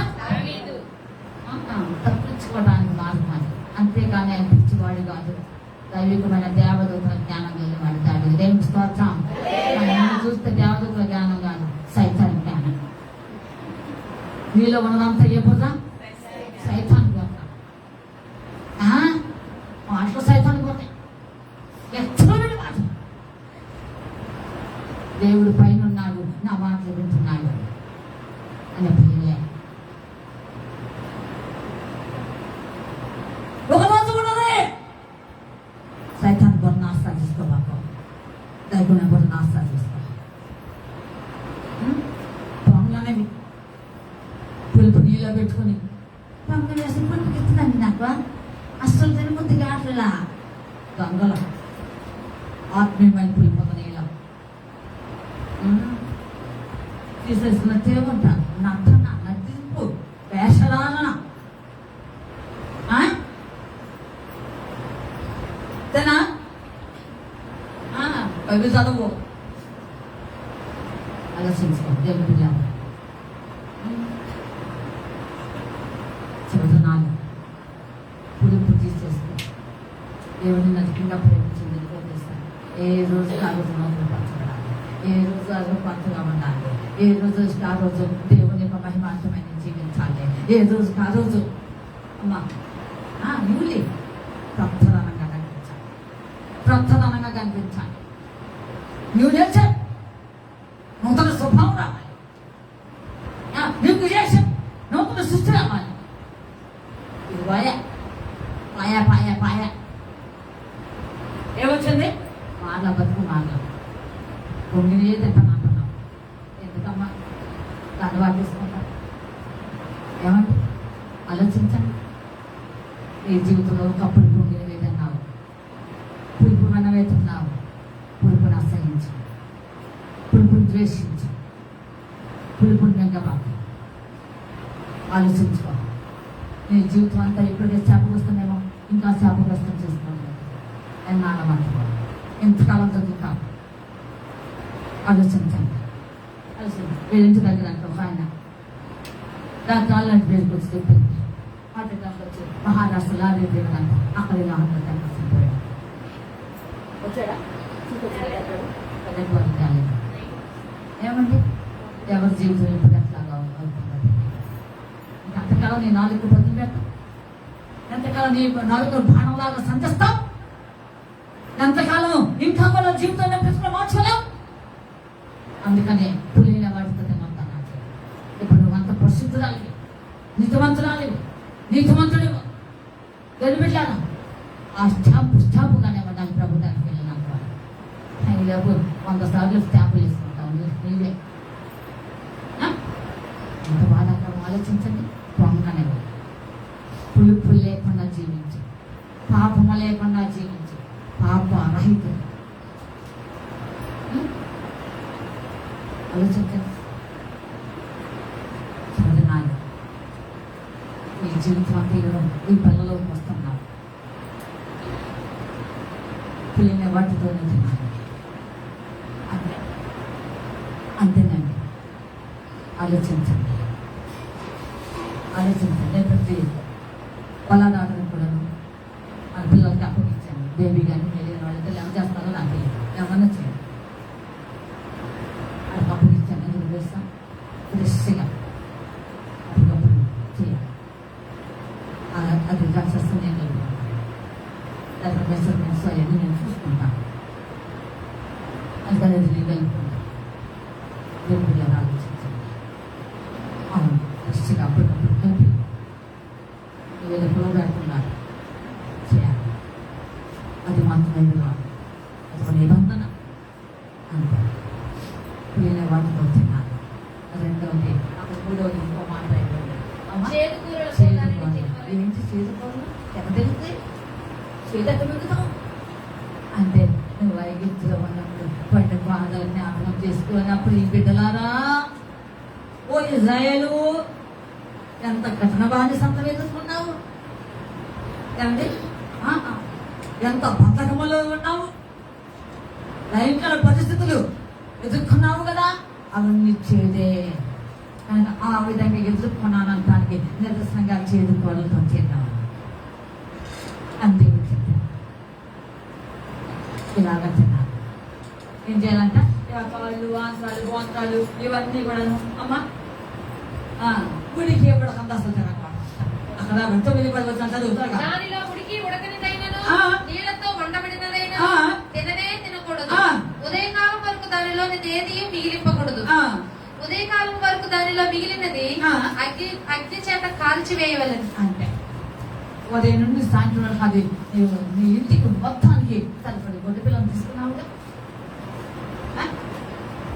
తప్పించుకోవడానికి మార్గం అది. అంతేగాని ఆయన పిచ్చివాడు కాదు, దైవికమైన దేవదూతల జ్ఞానం వెళ్ళేవాడు కాదు. దేవుని స్తోత్రం. చూస్తే దేవదూతల జ్ఞానం కాదు, సైతాన్ జ్ఞానం. నీలో ఉన్నదంతా ఏ బుర్ర? సైతాన్ బుర్ర. మాటలు సైతాన్ పోతాయి. ఎచ్చని మాట. దేవుడు పైన ఉన్నాడు, నా మాటలు వింటున్నాడు అనే ప్రియలే. ఒక రోజు ఉన్నది సైతాన్ బుర్ర నాస్తా తీసుకోబాకు, దైగుణ బుర్ర నాస్తా తీసుకో. పొంగలనేవి పులుపు నీళ్ళలో పెట్టుకుని పొంగలు వేసి పులుపు ఎత్తుదండి నాకు అస్సలు తినబుద్ధి కావట్లేదా? దొంగల ఆత్మీయమైన పులుపు నీళ్ళ తీసేస్తున్నట్టే ఉంటాను. నట్టన నటింపు వేషరాలన తేనా బైబిల్ చదువు ఆలోచించుకో. దేవుని పిల్లలు చెబుతున్నాను, పులుపు తీసేస్తే దేవుడిని నటికంగా ప్రేమించింది చేస్తాను. ఏ రోజు ఆ రోజు నోట్లు పంచబడాలి, ఏ రోజు ఆ రోజు పంచగా ఉండాలి, ఏ రోజు ఆ రోజు దేవుని యొక్క మహిమాంతమైన జీవించాలి, ఏ రోజు ఆ రోజు అమ్మా న్యూలీ ప్రప్రధానంగా కనిపించాలి, ప్రప్రధానంగా కనిపించాలి. న్యూ నేచర్, నూతన స్వభావం రావాలి, న్యూ క్రియేషన్, నూతన సృష్టి రావాలి. ఇది పాయ పాయ పాయ పాయ ఏమొచ్చింది? మాటల బతుకు మాటల పొంగినే తింటానంటున్నాం. ఎందుకమ్మా దాన్ని వాటిస్తుంటాం? ఏమండి? ఆలోచించండి. నీ జీవితంలో ఒకప్పుడు పొంగిన వేదన్నావు, పులుపున వేతున్నావు, పులుపుని అసహించు, పులుపుని ద్వేషించు, పులుపుని వెంగబాకు. ఆలోచించుకో. నీ జీవితం అంతా ఇప్పుడే శాపగ్రస్తమేమో, ఇంకా శాపగ్రస్తం చేసుకోండి. ఎన్నాళ్ళమంటుకో, ఎంతకాలం చదువుతాం? ఆలోచించండి. వీళ్ళింటి దగ్గర అంటే ఒక ఆయన దాని కాళ్ళని పేరుకి వచ్చి చెప్పింది. హార్ట్ వచ్చి మహారాష్ట్ర లారీ దిగడంట. అక్కడ ఇలా 100% పోయాడు. వచ్చాడా? ఏమండి? ఎవరి జీవితం ఇప్పుడు ఎట్లాగా అవుతుంది? ఎంతకాలం నీ నాలుగు బదులు పెట్టావు? ఎంతకాలం నీ నాలుగు బాణంలాగా సంధిస్తావు? ఎంతకాలం ఇంకా మన జీవితాన్ని ప్రశ్న మార్చలేవు? అందుకనే పులిన వాడుతుంది మొత్తం. ఇప్పుడు నువ్వంత పరిశుద్ధురాలివి, నీతివంతురాలివి, నీతివంతుడివి. వెలుబెట్టాను ఆ స్టాంపుగానే ఉండాలి. ప్రభుత్వానికి వెళ్ళినాక లేవు 100 సార్లు స్టాంపులు వేసుకుంటావు. నీవే ఎంత బాగా ఆలోచించండి. పొంగనే పులుపు లేకుండా జీవించు, పాపము లేకుండా జీవించు, పాప రహితుడు. ఆలోచించండి. చదువునాలు ఈ జీవితం అంతా ఈ పిల్లలోకి వస్తున్నారు. పులిన వాటితోనే తిన్నాను. అంతే, అంతేనండి. ఆలోచించండి, ఆలోచించండి. ప్రతి పొలాదారులను కూడా మన పిల్లలకి అప్పగించాను. బేబీ కానీ తెలియని వాళ్ళతో ఎలా చేస్తారో నాకు తెలియదు. ఏమన్నా చేయండి, వాళ్ళకి అప్పగించాను. ఎందుకు చేస్తాం? ఫ్రెష్గా అప్పటికప్పుడు చేయాలి. అది సక్సెస్ నేను దాంట్లో మెజర్మెంట్స్ అవన్నీ నేను చూసుకుంటాను. అందుకని అది నేను వెళ్ళుకుంటాను. దేవుడు ఎలా ఆలోచించండి. అవును, ఫ్రెష్గా అప్పటికప్పుడు కలిపి ఏదో పొలం పెడుతున్నారు చేయాలి. అది మాత్రమే అది ఎగిరిలో ఉన్నప్పుడు పండు బాధలు జ్ఞాపకం చేసుకున్నప్పుడు ఈ బిడ్డలారా, ఓ ఇజ్రాయేలు, ఎంత కఠిన బానిసత్వం ఎదుర్కొన్నావు, ఏమండి? ఎంత బద్ధకములో ఉన్నావు, భయంకర పరిస్థితులు ఎదుర్కొన్నావు కదా, అవన్నీ చేదే. ఆ విధంగా ఎదుర్కొన్నానంటానికి నిదర్శనంగా చేదుకోవడంతో చేద్దాం అంతే చెప్పాను. ఇలాగ తిన్నాను. ఏం చేయాలంట? కాళ్ళు, ఆంధ్రాలు, గోంత్రాలు ఇవన్నీ కూడా అమ్మా గుడికి ఎప్పటికంతా అసలు తినకూడదు. అక్కడ 9-10 వచ్చిన చదువుతారు. దానిలో ఉడికి ఉడకనిదైనను నీళ్లతో వండబడినదైనా తిననే తినకూడదు. ఉదయకాలం వరకు దానిలోని ఏది మిగిలింపకూడదు. ఉదయకాలం వరకు దానిలో మిగిలినది అగ్ని చేత కాల్చివేయవలెను. అంటే ఉదయం నుండి సాయంత్రం వరకు అది నీ ఇంటికి మొత్తానికి సరిపడి గొడ్డు పిల్లలు తీసుకున్నావుగా.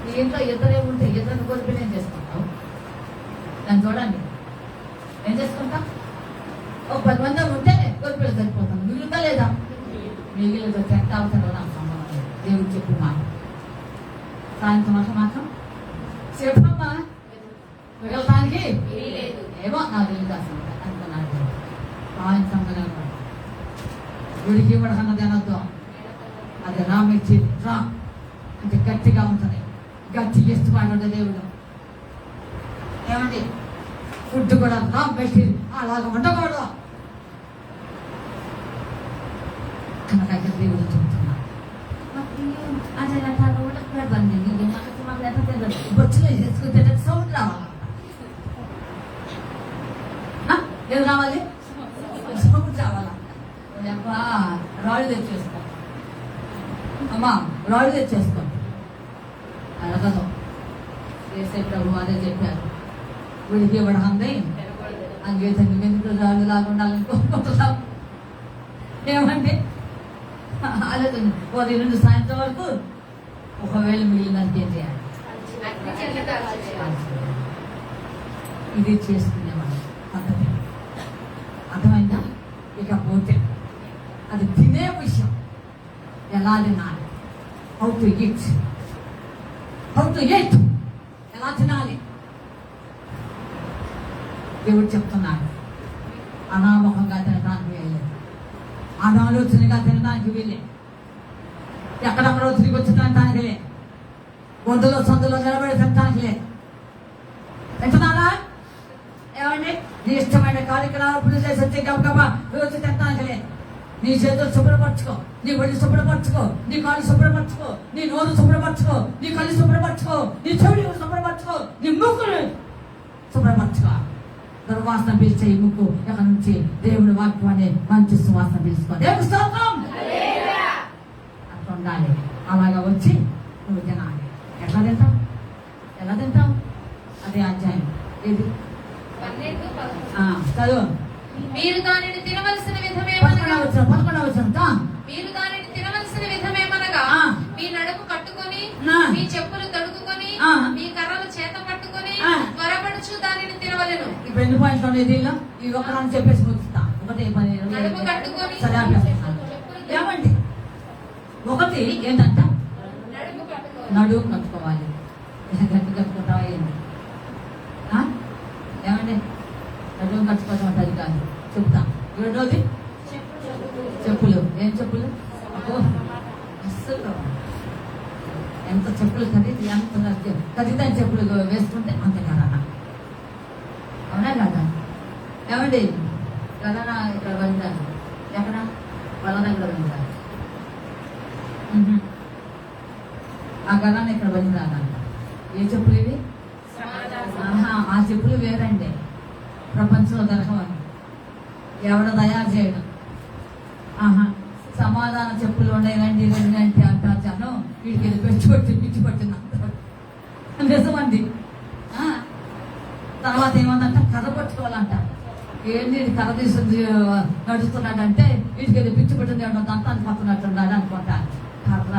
నీ ఇంట్లో ఇద్దరే ఉంటే ఇద్దరు గొడ్డు పిల్లలు ఏం చేసుకుంటావు? దాన్ని చూడండి, ఏం చేసుకుంటావు? ఒక 10 మంది ఉంటే గొడ్డు పిల్లలు సరిపోతాం. మిగులుతా లేదా? మిగిలితో చెట్ట అవసరం నాకు సంబంధం లేదు. దేవుడు చెప్పు మాట. సాయంత్రం వరకు మాత్రం చెప్పమ్మా మిగలటానికి ఏమో నాకు తెలియదు అసలు అనుకున్నాను. సాయంత్రం గుడికి ఇవ్వడం తినద్దు. అది రామిచ్చి రా అంటే గట్టిగా ఉంటుంది. గట్టి ఇష్టపడ్డాడు దేవుడు. ఏమండి? ఫుడ్ కూడా రా పెట్టి అలాగ ఉండకూడదు కనుక దేవుడు చెప్తున్నా. అదే ఉండకూడదండి. బొచ్చులో చేసుకుంటే సౌండ్ రావాలి. ఏం రావాలి? సౌండ్ రావాలా? రాళ్ళు తెచ్చేసుకో అమ్మా, రాళ్ళు తెచ్చేసుకో. అడగదు. చేసే ప్రభు అదే చెప్పారు. గుడికి ఇవ్వడం అంగేత ఎందుకు రాళ్ళు లాగా ఉండాలనుకుంటున్నాం. ఏమంటే ఆలోచన ఉదయం నుండి సాయంత్రం వరకు ఒకవేళ మిగిలినంత ఏం చేయాలి? ఇది చేసుకునేవాడు పద్ధతి. అర్థమైందా? ఇకపోతే అది తినే విషయం. ఎలా తినాలి? హౌ టు ఈట్, ఎలా తినాలి దేవుడు చెప్తున్నాడు. అనామకంగా తినడానికి వీల్లేదు, అనాలోచనగా తినడానికి వీలే, ఎక్కడెక్కడో తిరిగి వచ్చి తినడానికి లే, గొంతులో సందులో నిలబడి తినడానికి లే. తింటున్నారా? ఏమండి? నీ ఇష్టమైన కార్యక్రమాలు చేసి వచ్చి గబగబా వచ్చి తినడానికి లే. నీ చేతులు శుభ్రపరచుకో, నీ ఒడి శుభ్రపరచుకో, నీ కాళ్ళు శుభ్రపరచుకో, నీ నోరు శుభ్రపరచుకో, నీ కళ్ళు శుభ్రపరచుకో, నీ చెవులు శుభ్రపరచుకో, నీ ముక్కులు శుభ్రపరచుకో. దుర్వాసన పీల్చే ఈ ముక్కు ఎక్కడి నుంచి దేవుడి వాక్యం అనే మంచి సువాసన పీల్చుకో. దేవుడి స్తోత్రం. అట్లా ఉండాలి. అలాగా వచ్చి నువ్వు తినాలి. ఎట్లా తింటావు? ఎలా తింటావు? అదే అధ్యాయం. ఇది 12 చదువు. మీరు దానిని తినవలసిన విధమే మీరు దానిని తినవలసిన విధమేమనగా మీ నడుము కట్టుకొని మీ చెప్పులు తొడుగుకొని మీ కర్రలు చేత పట్టుకొని త్వరపడుచు దానిని తినవలెను. ఇప్పుడు ఎన్ని పాయింట్లు ఉన్నాయి? ఈ ఒకరాన్ని చెప్పేసి ముగిస్తా. ఒకటే పని. నడుము కట్టుకొని ఏమండి? ఒకటి ఏంటంట? నడుము కట్టుకోవాలి. గట్టి కట్టుకుంటావా ఏంటి? ఏమండి? నడుము కట్టుకోవడం అంటే అది కాదు, చెప్తా. రెండోది చెప్పులు. ఏం చెప్పులు? అస్సలు ఎంత చెప్పులు ఎంత ఖరీదైన చెప్పులు వేసుకుంటే అంత కదా. అవునా కదా? ఏమండి? కదా ఇక్కడ వెళ్తాను. ఎక్కడ? వాళ్ళ దగ్గర వెళ్తాను. ఆ గలాన్ని ఇక్కడ వెళ్ళిరాదంట. ఏ చెప్పులు ఇవి? ఆ చెప్పులు వేరండి. ప్రపంచంలో దొరకవని ఎవడ తయారు చేయడం. సమాధాన చెప్పులు ఉన్నాయి రండి రండి అంటే అంటారు జనం. వీడికి వెళ్ళి పిచ్చి పట్టింది అంటారు. నిజమండి. తర్వాత ఏమందంట? కర్ర పట్టుకోవాలంట. ఏంటి కర్ర తీసుకుని నడుస్తున్నాడంటే వీటికి వెళ్ళి పిచ్చి పట్టింది ఏమన్నా దంతాన్ని పట్టుకున్నట్టున్నాడు అనుకుంటా. కర్ర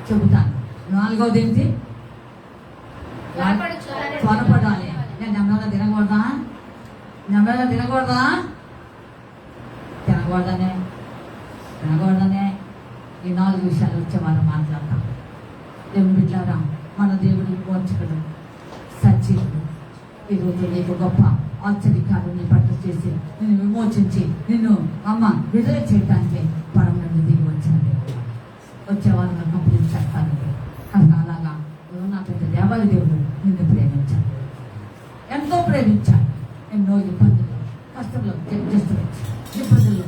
చెబుతాను. 4వది ఏంటి? త్వరపడాలి. నేను నెమ్మదిగా తినకూడదా? నెమ్మదిగా తినకూడదా? తినకూడదనే ఈ 4 నాలుగు విషయాలు వచ్చేవారు మాట్లాడతాం. దేవుని బిడ్డలారా, మన దేవుడు మోచకుడు, సజీవుడు. ఈరోజు నీకు గొప్ప ఆశ్చర్యకాలు నీ పట్ల చేసి నిన్ను విమోచించి నిన్ను అమ్మ విడుదల చేయడానికి పరం నుండి దిగి వచ్చిన దేవుడు. వచ్చేవాళ్ళని కంప్లీట్ చేస్తాను. కనుక అలాగా నా పెద్ద దేవాలయ దేవుడు నిన్ను ప్రేమించాడు, ఎంతో ప్రేమించాడు. ఎన్నో ఇబ్బందులు, కష్టంలో, ఇబ్బందులు,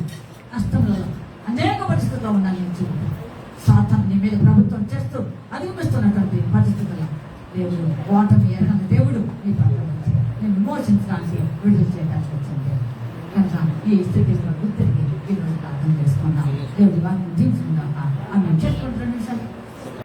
నష్టంలో, అనేక పరిస్థితుల్లో ఉన్నాను నేను చూడు. సాతాను నీ మీద ప్రభుత్వం చేస్తూ అధిగమిస్తున్నటువంటి పరిస్థితుల్లో దేవుడు ఓటమి ఎరగని దేవుడు నీ పట్ల వచ్చి నేను విమోచించడానికి విడుదల చేయడానికి